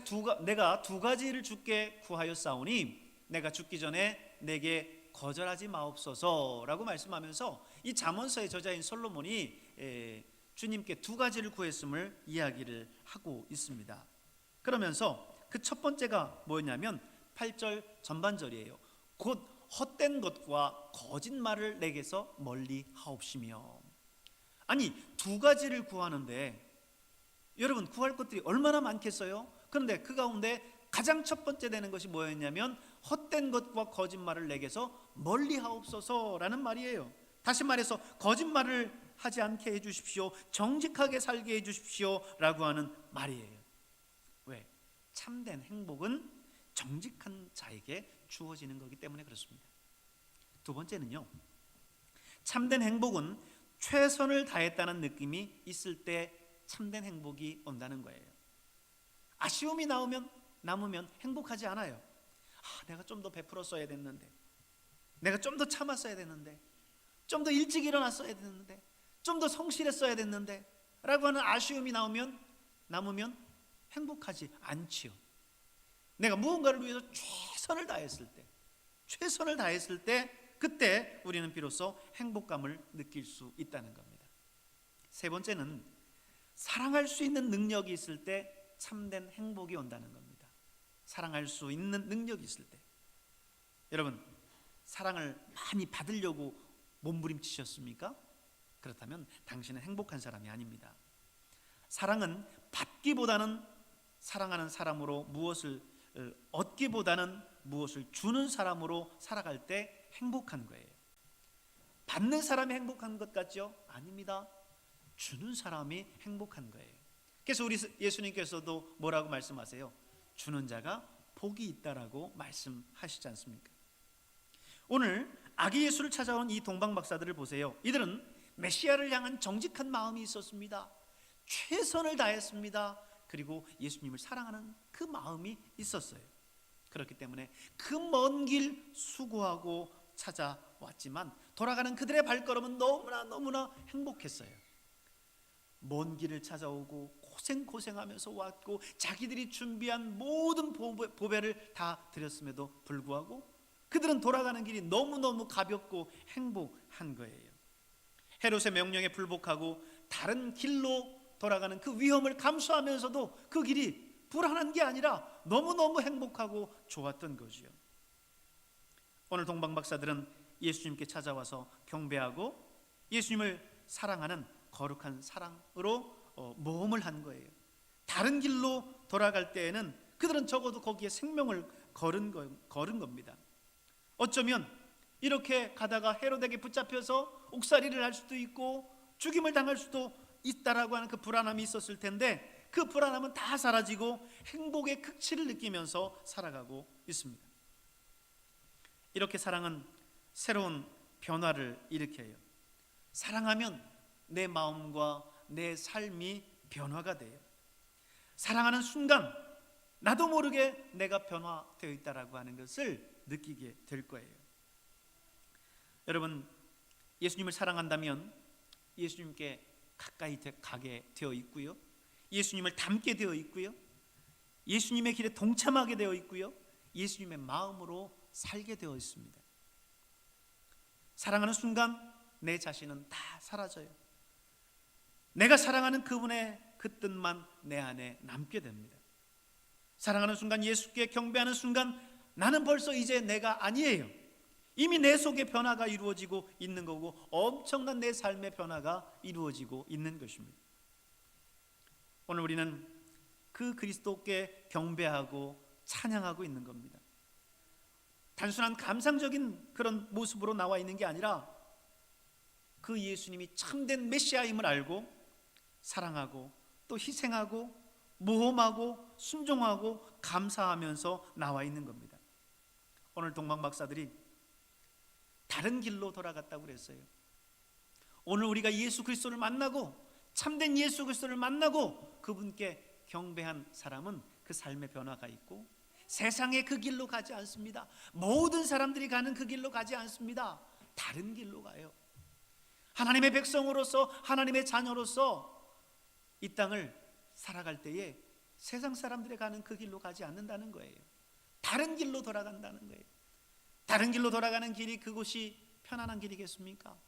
두 가지를 주께 구하였사오니 내가 죽기 전에 내게 거절하지 마옵소서라고 말씀하면서 이 잠언서의 저자인 솔로몬이 주님께 두 가지를 구했음을 이야기를 하고 있습니다. 그러면서 그 첫 번째가 뭐였냐면 8절 전반절이에요. 곧 헛된 것과 거짓말을 내게서 멀리 하옵시며. 아니, 두 가지를 구하는데 여러분, 구할 것들이 얼마나 많겠어요? 그런데 그 가운데 가장 첫 번째 되는 것이 뭐였냐면 헛된 것과 거짓말을 내게서 멀리 하옵소서라는 말이에요. 다시 말해서 거짓말을 하지 않게 해주십시오, 정직하게 살게 해주십시오 라고 하는 말이에요. 왜? 참된 행복은 정직한 자에게 주어지는 거기 때문에 그렇습니다. 두 번째는요, 참된 행복은 최선을 다했다는 느낌이 있을 때 참된 행복이 온다는 거예요. 아쉬움이 남으면 행복하지 않아요. 내가 좀 더 베풀었어야 됐는데, 내가 좀 더 참았어야 됐는데, 좀 더 일찍 일어났어야 됐는데, 좀 더 성실했어야 됐는데 라고 하는 아쉬움이 남으면 행복하지 않지요. 내가 무언가를 위해서 최선을 다했을 때 그때 우리는 비로소 행복감을 느낄 수 있다는 겁니다. 세 번째는 사랑할 수 있는 능력이 있을 때 참된 행복이 온다는 겁니다. 사랑할 수 있는 능력이 있을 때. 여러분, 사랑을 많이 받으려고 몸부림치셨습니까? 그렇다면 당신은 행복한 사람이 아닙니다. 사랑은 받기보다는 사랑하는 사람으로 무엇을 얻기보다는 무엇을 주는 사람으로 살아갈 때 행복한 거예요. 받는 사람이 행복한 것 같죠? 아닙니다. 주는 사람이 행복한 거예요. 그래서 우리 예수님께서도 뭐라고 말씀하세요? 주는 자가 복이 있다라고 말씀하시지 않습니까? 오늘 아기 예수를 찾아온 이 동방 박사들을 보세요. 이들은 메시아를 향한 정직한 마음이 있었습니다. 최선을 다했습니다. 그리고 예수님을 사랑하는 그 마음이 있었어요. 그렇기 때문에 그 먼 길 수고하고 찾아왔지만 돌아가는 그들의 발걸음은 너무나 행복했어요. 먼 길을 찾아오고 고생하면서 왔고 자기들이 준비한 모든 보배를 다 드렸음에도 불구하고 그들은 돌아가는 길이 너무너무 가볍고 행복한 거예요. 헤롯의 명령에 불복하고 다른 길로 돌아가는 그 위험을 감수하면서도 그 길이 불안한 게 아니라 너무너무 행복하고 좋았던 거지요. 오늘 동방박사들은 예수님께 찾아와서 경배하고 예수님을 사랑하는 거룩한 사랑으로 모험을 한 거예요. 다른 길로 돌아갈 때에는 그들은 적어도 거기에 생명을 걸은 겁니다. 어쩌면 이렇게 가다가 헤롯에게 붙잡혀서 옥살이를 할 수도 있고 죽임을 당할 수도 있다라고 하는 그 불안함이 있었을 텐데 그 불안함은 다 사라지고 행복의 극치를 느끼면서 살아가고 있습니다. 이렇게 사랑은 새로운 변화를 일으켜요. 사랑하면 내 마음과 내 삶이 변화가 돼요. 사랑하는 순간 나도 모르게 내가 변화되어 있다라고 하는 것을 느끼게 될 거예요. 여러분, 예수님을 사랑한다면 예수님께 가까이 가게 되어 있고요, 예수님을 닮게 되어 있고요, 예수님의 길에 동참하게 되어 있고요, 예수님의 마음으로 살게 되어 있습니다. 사랑하는 순간 내 자신은 다 사라져요. 내가 사랑하는 그분의 그 뜻만 내 안에 남게 됩니다. 사랑하는 순간, 예수께 경배하는 순간 나는 벌써 이제 내가 아니에요. 이미 내 속에 변화가 이루어지고 있는 거고 엄청난 내 삶의 변화가 이루어지고 있는 것입니다. 오늘 우리는 그 그리스도께 경배하고 찬양하고 있는 겁니다. 단순한 감상적인 그런 모습으로 나와 있는 게 아니라 그 예수님이 참된 메시아임을 알고 사랑하고 또 희생하고 모험하고 순종하고 감사하면서 나와 있는 겁니다. 오늘 동방박사들이 다른 길로 돌아갔다고 그랬어요. 오늘 우리가 예수 그리스도를 만나고 참된 예수 그리스도를 만나고 그분께 경배한 사람은 그 삶의 변화가 있고 세상의 그 길로 가지 않습니다. 모든 사람들이 가는 그 길로 가지 않습니다. 다른 길로 가요. 하나님의 백성으로서, 하나님의 자녀로서 이 땅을 살아갈 때에 세상 사람들이 가는 그 길로 가지 않는다는 거예요. 다른 길로 돌아간다는 거예요. 다른 길로 돌아가는 길이 그곳이 편안한 길이겠습니까?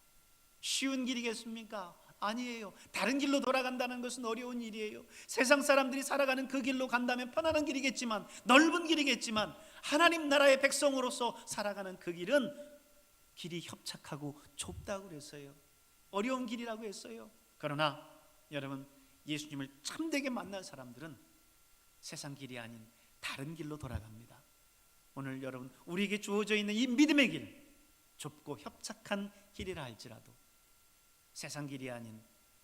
쉬운 길이겠습니까? 아니에요. 다른 길로 돌아간다는 것은 어려운 일이에요. 세상 사람들이 살아가는 그 길로 간다면 편안한 길이겠지만, 넓은 길이겠지만, 하나님 나라의 백성으로서 살아가는 그 길은 길이 협착하고 좁다고 그랬어요. 어려운 길이라고 했어요. 그러나 여러분, 예수님을 참되게 만난 사람들은 세상 길이 아닌 다른 길로 돌아갑니다. 오늘 여러분, 우리에게 주어져 있는 이 믿음의 길, 좁고 협착한 길이라 할지라도 세상 길이 아닌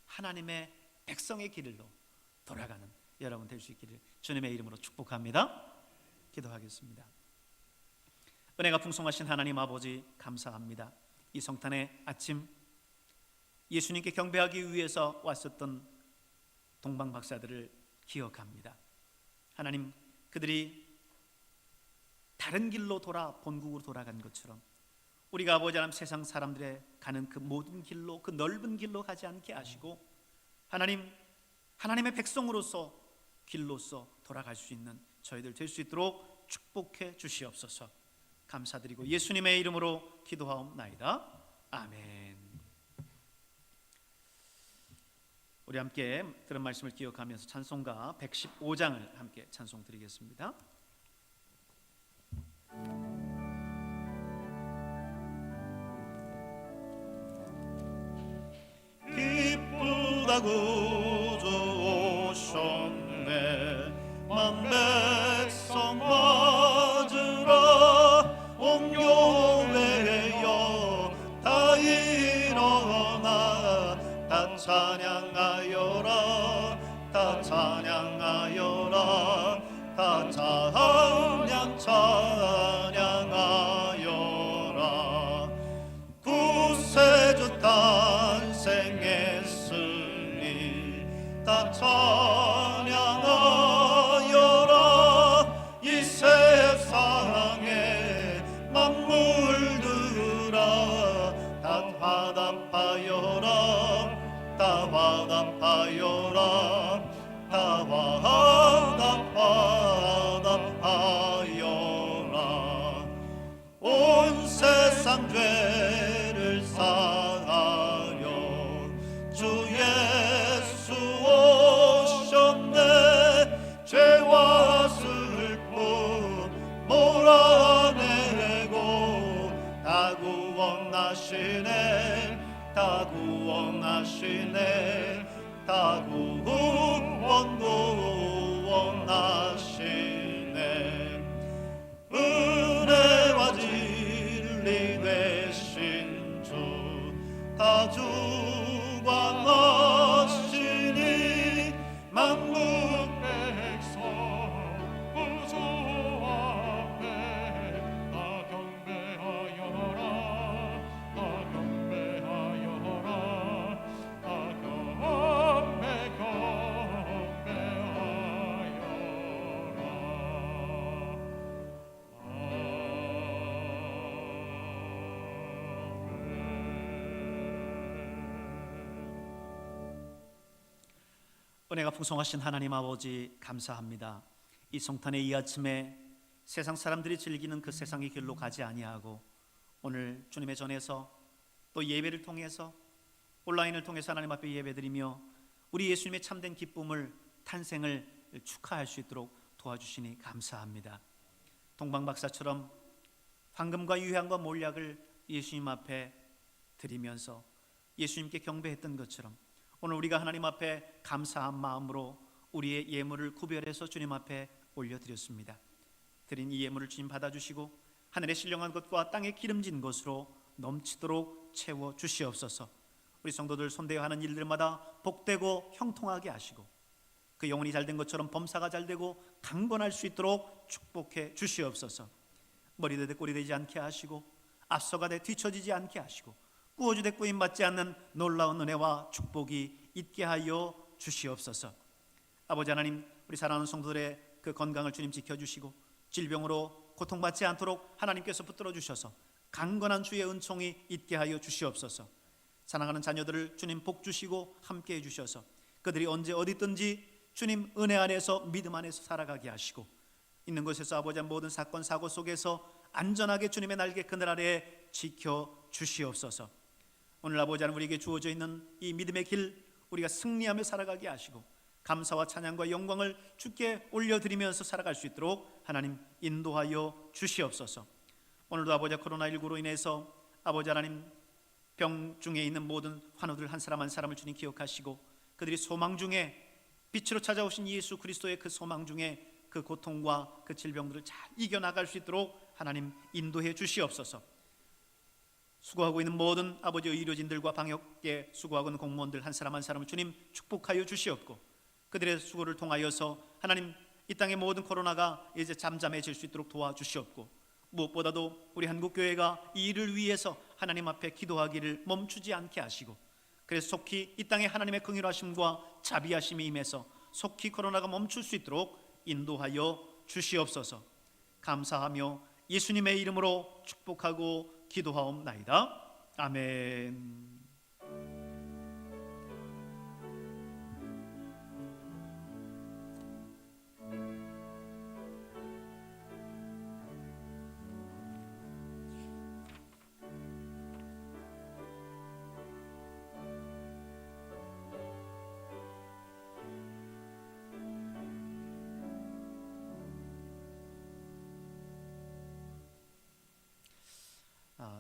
하나님의 백성의 길로 돌아가는 여러분 될 수 있기를 주님의 이름으로 축복합니다. 기도하겠습니다. 은혜가 풍성하신 하나님 아버지, 감사합니다. 이 성탄의 아침 예수님께 경배하기 위해서 왔었던 동방박사들을 기억합니다. 하나님, 그들이 다른 길로 본국으로 돌아간 것처럼 우리가 아버지 하나님 세상 사람들의 가는 그 모든 길로, 그 넓은 길로 가지 않게 하시고 하나님, 하나님의 백성으로서 길로서 돌아갈 수 있는 저희들 될 수 있도록 축복해 주시옵소서. 감사드리고 예수님의 이름으로 기도하옵나이다. 아멘. 우리 함께 들은 말씀을 기억하면서 찬송가 115장을 함께 찬송 드리겠습니다. 기쁘다고 주 오셨네. 만백성 맞으라. 온 교회여 다 일어나. 다 찬양하여라. 다 찬양하여라. 다 찬양하여라. 구세주 탄생했으니 다 찬양하여라. 이 세상 세상 죄를 사하려 주 예수 오셨네. 죄와 슬픔 몰아내고 다 구원하시네. 다 구원하시네. 다 구원하시네. 은혜와 진리 되신 주 다 주관하시니 만국 백성 구주 앞에 다 경배하여라. 다 경배하여라. 다 은혜가 풍성하신 하나님 아버지 감사합니다. 이 성탄의 이 아침에 세상 사람들이 즐기는 그 세상의 길로 가지 아니하고 오늘 주님의 전에서 또 예배를 통해서 온라인을 통해서 하나님 앞에 예배드리며 우리 예수님의 참된 기쁨을 탄생을 축하할 수 있도록 도와주시니 감사합니다. 동방박사처럼 황금과 유향과 몰약을 예수님 앞에 드리면서 예수님께 경배했던 것처럼 오늘 우리가 하나님 앞에 감사한 마음으로 우리의 예물을 구별해서 주님 앞에 올려드렸습니다. 드린 이 예물을 주님 받아주시고 하늘의 신령한 것과 땅에 기름진 것으로 넘치도록 채워 주시옵소서. 우리 성도들 손대어 하는 일들마다 복되고 형통하게 하시고 그 영혼이 잘된 것처럼 범사가 잘되고 강건할 수 있도록 축복해 주시옵소서. 머리되되 꼬리되지 않게 하시고 앞서가되 뒤처지지 않게 하시고 꾸어주되 꾸임받지 않는 놀라운 은혜와 축복이 있게 하여 주시옵소서. 아버지 하나님, 우리 사랑하는 성도들의 그 건강을 주님 지켜주시고 질병으로 고통받지 않도록 하나님께서 붙들어 주셔서 강건한 주의 은총이 있게 하여 주시옵소서. 사랑하는 자녀들을 주님 복 주시고 함께해 주셔서 그들이 언제 어디 있든지 주님 은혜 안에서 믿음 안에서 살아가게 하시고 있는 곳에서 아버지 모든 사건 사고 속에서 안전하게 주님의 날개 그늘 아래에 지켜 주시옵소서. 오늘 아버지 하나님 우리에게 주어져 있는 이 믿음의 길 우리가 승리하며 살아가게 하시고 감사와 찬양과 영광을 주께 올려드리면서 살아갈 수 있도록 하나님 인도하여 주시옵소서. 오늘도 아버지 코로나19로 인해서 아버지 하나님 병 중에 있는 모든 환우들 한 사람 한 사람을 주님 기억하시고 그들이 소망 중에 빛으로 찾아오신 예수 그리스도의 그 소망 중에 그 고통과 그 질병들을 잘 이겨나갈 수 있도록 하나님 인도해 주시옵소서. 수고하고 있는 모든 아버지 의료진들과 방역에 수고하고 있는 공무원들 한 사람 한 사람을 주님 축복하여 주시옵고 그들의 수고를 통하여서 하나님 이 땅의 모든 코로나가 이제 잠잠해질 수 있도록 도와주시옵고 무엇보다도 우리 한국교회가 이 일을 위해서 하나님 앞에 기도하기를 멈추지 않게 하시고 그래서 속히 이 땅에 하나님의 긍휼하심과 자비하심이 임해서 속히 코로나가 멈출 수 있도록 인도하여 주시옵소서. 감사하며 예수님의 이름으로 축복하고 기도하옵나이다. 아멘.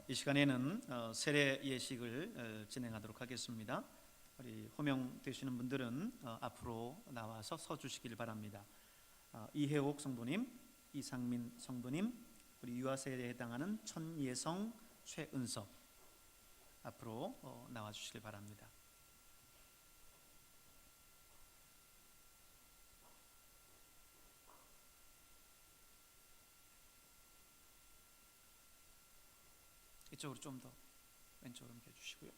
이 시간에는 세례 예식을 진행하도록 하겠습니다. 우리 호명되시는 분들은 앞으로 나와서 서 주시길 바랍니다. 이혜옥 성도님, 이상민 성도님, 우리 유아세례에 해당하는 천예성, 최은석 앞으로 나와 주시길 바랍니다. 이쪽으로 좀 더 왼쪽으로 옮겨 주시고요.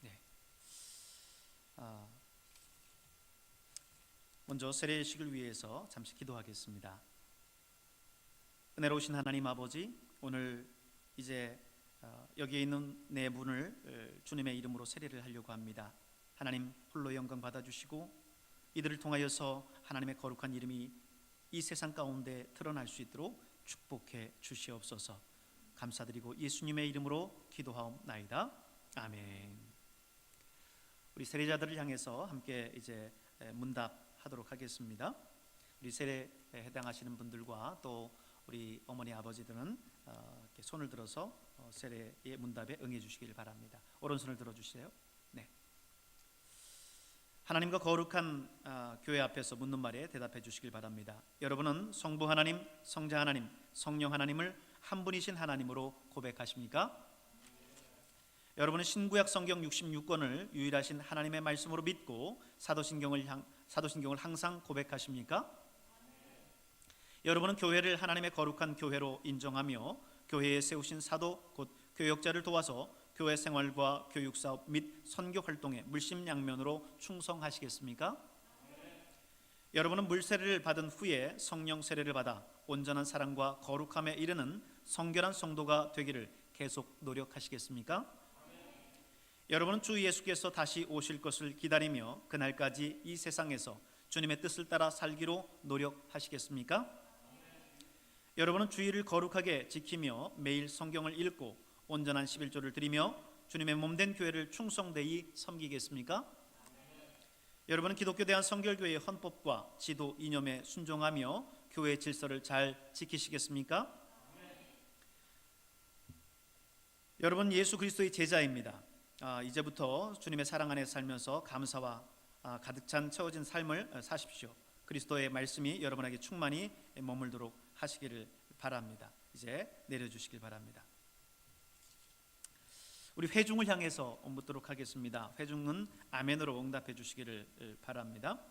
네. 먼저 세례식을 위해서 잠시 기도하겠습니다. 은혜로우신 하나님 아버지, 오늘 이제 여기에 있는 네 분을 주님의 이름으로 세례를 하려고 합니다. 하나님 홀로 영광 받아주시고 이들을 통하여서 하나님의 거룩한 이름이 이 세상 가운데 드러날 수 있도록 축복해 주시옵소서. 감사드리고 예수님의 이름으로 기도하옵나이다. 아멘. 우리 세례자들을 향해서 함께 이제 문답하도록 하겠습니다. 우리 세례에 해당하시는 분들과 또 우리 어머니 아버지들은 이렇게 손을 들어서 세례의 문답에 응해 주시길 바랍니다. 오른손을 들어 주세요. 네. 하나님과 거룩한 교회 앞에서 묻는 말에 대답해 주시길 바랍니다. 여러분은 성부 하나님, 성자 하나님, 성령 하나님을 한 분이신 하나님으로 고백하십니까? 여러분은 신구약 성경 66권을 유일하신 하나님의 말씀으로 믿고 사도신경을 항상 고백하십니까? 여러분은 교회를 하나님의 거룩한 교회로 인정하며 교회에 세우신 사도 곧 교역자를 도와서 교회 생활과 교육 사업 및 선교 활동에 물심양면으로 충성하시겠습니까? 여러분은 물세례를 받은 후에 성령 세례를 받아 온전한 사랑과 거룩함에 이르는 성결한 성도가 되기를 계속 노력하시겠습니까? 여러분은 주 예수께서 다시 오실 것을 기다리며 그날까지 이 세상에서 주님의 뜻을 따라 살기로 노력하시겠습니까? 여러분은 주일을 거룩하게 지키며 매일 성경을 읽고 온전한 11조를 드리며 주님의 몸된 교회를 충성되이 섬기겠습니까? 여러분은 기독교 대한성결교회의 헌법과 지도 이념에 순종하며 교회 질서를 잘 지키시겠습니까? 여러분 예수 그리스도의 제자입니다. 이제부터 주님의 사랑 안에 살면서 감사와 가득 찬 채워진 삶을 사십시오. 그리스도의 말씀이 여러분에게 충만히 머물도록 하시기를 바랍니다. 이제 내려주시길 바랍니다. 우리 회중을 향해서 묻도록 하겠습니다. 회중은 아멘으로 응답해 주시기를 바랍니다.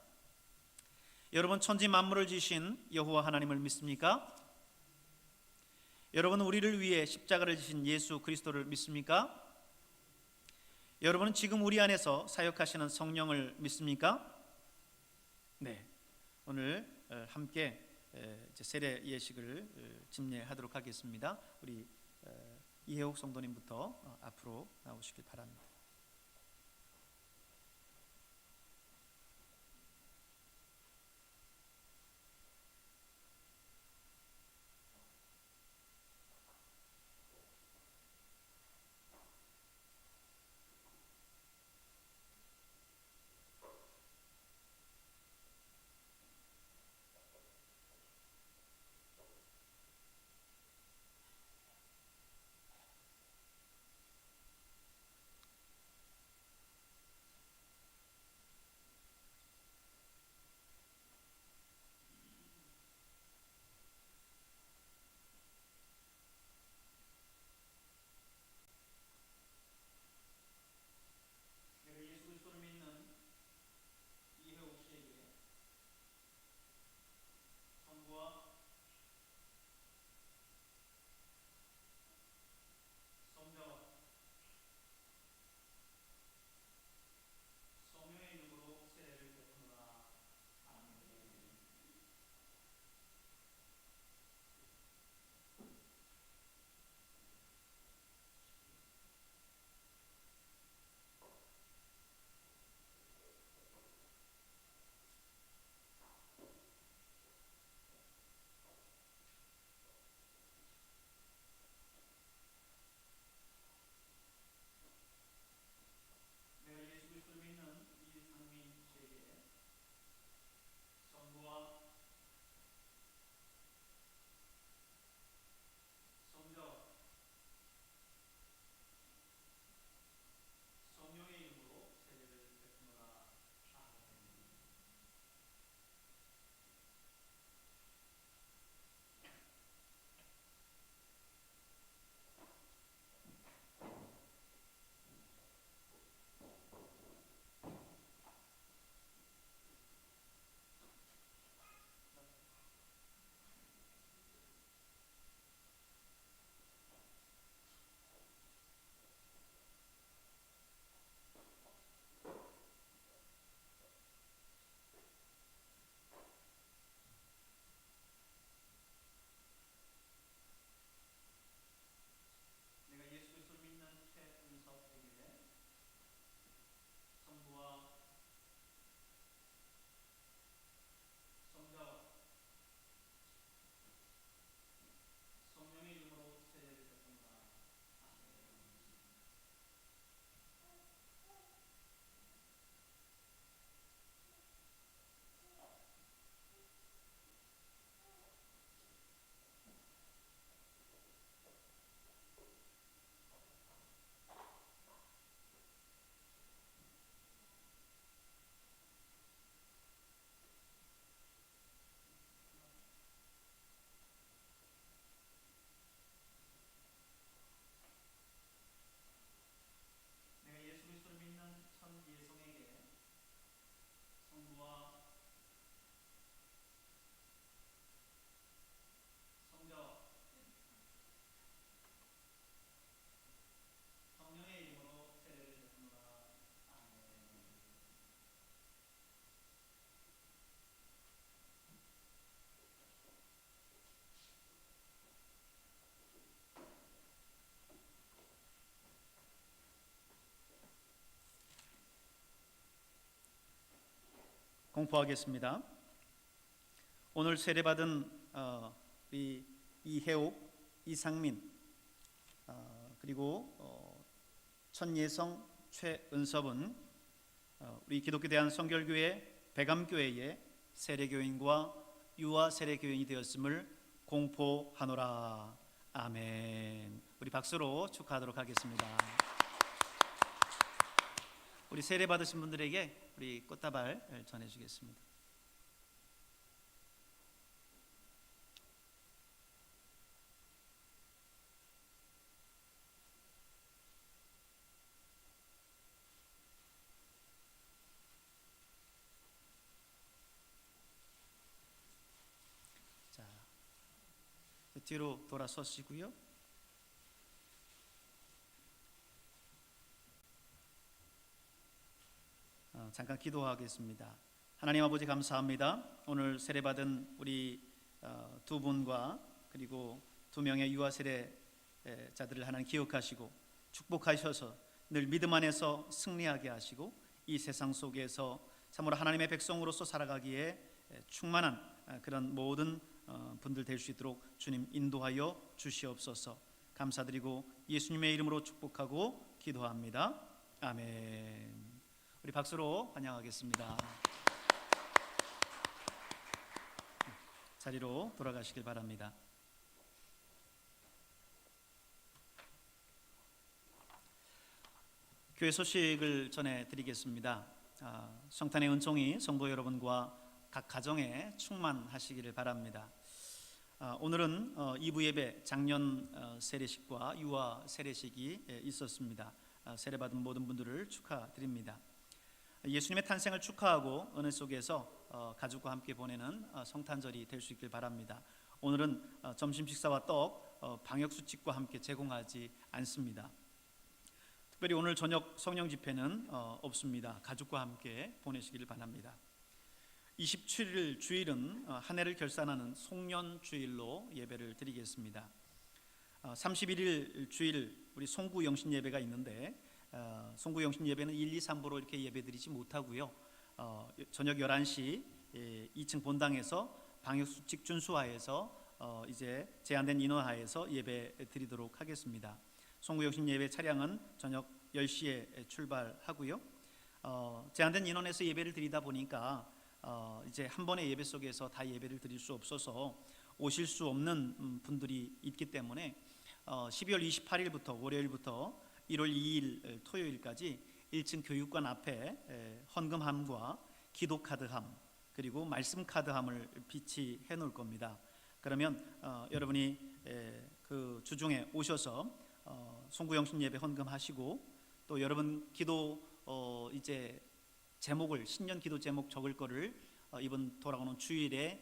여러분 천지 만물을 지신 여호와 하나님을 믿습니까? 여러분은 우리를 위해 십자가를 지신 예수 그리스도를 믿습니까? 여러분은 지금 우리 안에서 사역하시는 성령을 믿습니까? 네, 오늘 함께 세례 예식을 집례하도록 하겠습니다. 우리 이혜옥 성도님부터 앞으로 나오시길 바랍니다. 공포하겠습니다. 오늘 세례받은 우리 이혜옥, 이상민, 그리고 천예성, 최은섭은 우리 기독교 대한 성결교회 백암교회의 세례교인과 유아 세례교인이 되었음을 공포하노라. 아멘. 우리 박수로 축하하도록 하겠습니다. 우리 세례 받으신 분들에게 우리 꽃다발 전해주겠습니다. 자, 뒤로 돌아서시고요. 잠깐 기도하겠습니다. 하나님 아버지 감사합니다. 오늘 세례받은 우리 두 분과 그리고 두 명의 유아 세례자들을 하나님 기억하시고 축복하셔서 늘 믿음 안에서 승리하게 하시고 이 세상 속에서 참으로 하나님의 백성으로서 살아가기에 충만한 그런 모든 분들 될 수 있도록 주님 인도하여 주시옵소서. 감사드리고 예수님의 이름으로 축복하고 기도합니다. 아멘. 우리 박수로 환영하겠습니다. 자리로 돌아가시길 바랍니다. 교회 소식을 전해드리겠습니다. 성탄의 은총이 성도 여러분과 각 가정에 충만하시기를 바랍니다. 오늘은 2부 예배 작년 세례식과 유아 세례식이 있었습니다. 세례받은 모든 분들을 축하드립니다. 예수님의 탄생을 축하하고 은혜 속에서 가족과 함께 보내는 성탄절이 될 수 있길 바랍니다. 오늘은 점심 식사와 떡 방역수칙과 함께 제공하지 않습니다. 특별히 오늘 저녁 성령 집회는 없습니다. 가족과 함께 보내시기를 바랍니다. 27일 주일은 한 해를 결산하는 송년 주일로 예배를 드리겠습니다. 31일 주일 우리 송구 영신 예배가 있는데 송구 영신 예배는 1, 2, 3부로 이렇게 예배드리지 못하고요. 저녁 11시 2층 본당에서 방역수칙 준수하에서 이제 제한된 인원하에서 예배 드리도록 하겠습니다. 송구 영신 예배 차량은 저녁 10시에 출발하고요. 제한된 인원에서 예배를 드리다 보니까 이제 한 번의 예배 속에서 다 예배를 드릴 수 없어서 오실 수 없는 분들이 있기 때문에 12월 28일부터 월요일부터 1월 2일 토요일까지 1층 교육관 앞에 헌금함과 기도카드함 그리고 말씀카드함을 비치해 놓을 겁니다. 그러면 여러분이 그 주중에 오셔서 송구영신 예배 헌금하시고 또 여러분 기도 이제 제목을 신년 기도 제목 적을 거를 이번 돌아오는 주일에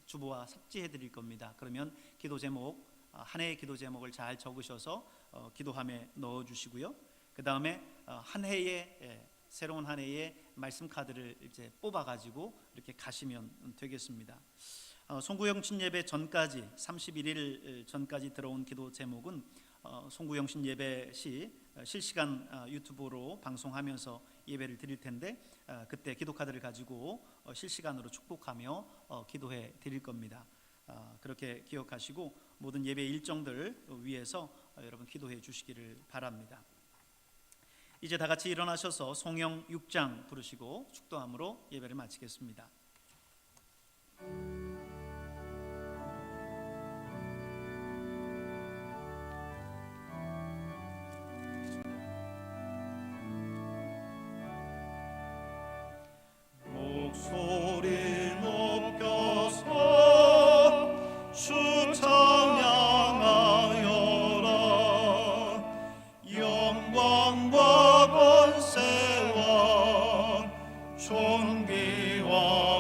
주보와 삭제해 드릴 겁니다. 그러면 기도 제목 한 해의 기도 제목을 잘 적으셔서 기도함에 넣어 주시고요. 그 다음에 한 해의 새로운 한 해의 말씀 카드를 이제 뽑아 가지고 이렇게 가시면 되겠습니다. 송구영신 예배 전까지 31일 전까지 들어온 기도 제목은 송구영신 예배 시 실시간 유튜브로 방송하면서 예배를 드릴 텐데 그때 기도 카드를 가지고 실시간으로 축복하며 기도해 드릴 겁니다. 그렇게 기억하시고 모든 예배 일정들 위해서 여러분 기도해 주시기를 바랍니다. 이제 다 같이 일어나셔서 송영 6장 부르시고 축도함으로 예배를 마치겠습니다. 목소리 높여서 주 찬양하여라. 영광과 권세와 존귀와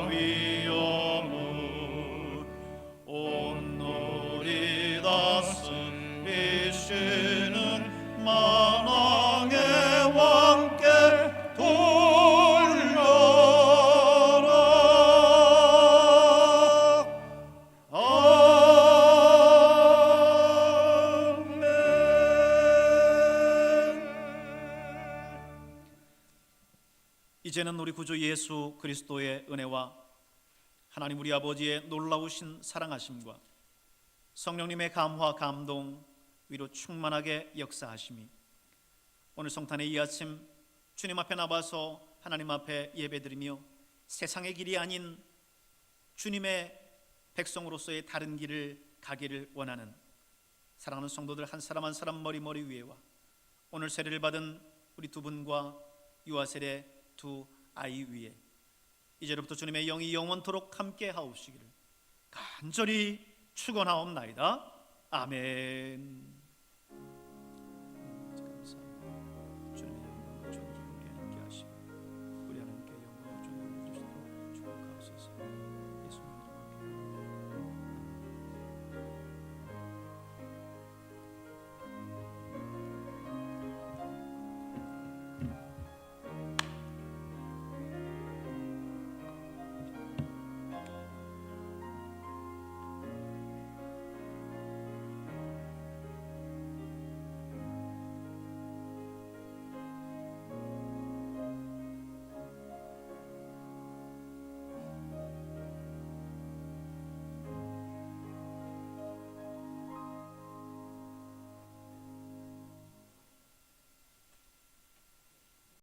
이제는 우리 구주 예수 그리스도의 은혜와 하나님 우리 아버지의 놀라우신 사랑하심과 성령님의 감화 감동 위로 충만하게 역사하심이 오늘 성탄의 이 아침 주님 앞에 나와서 하나님 앞에 예배드리며 세상의 길이 아닌 주님의 백성으로서의 다른 길을 가기를 원하는 사랑하는 성도들 한 사람 한 사람 머리 위에와 오늘 세례를 받은 우리 두 분과 유아세례 두 아이 위에 이제로부터 주님의 영이 영원토록 함께 하옵시기를 간절히 축원하옵나이다. 아멘.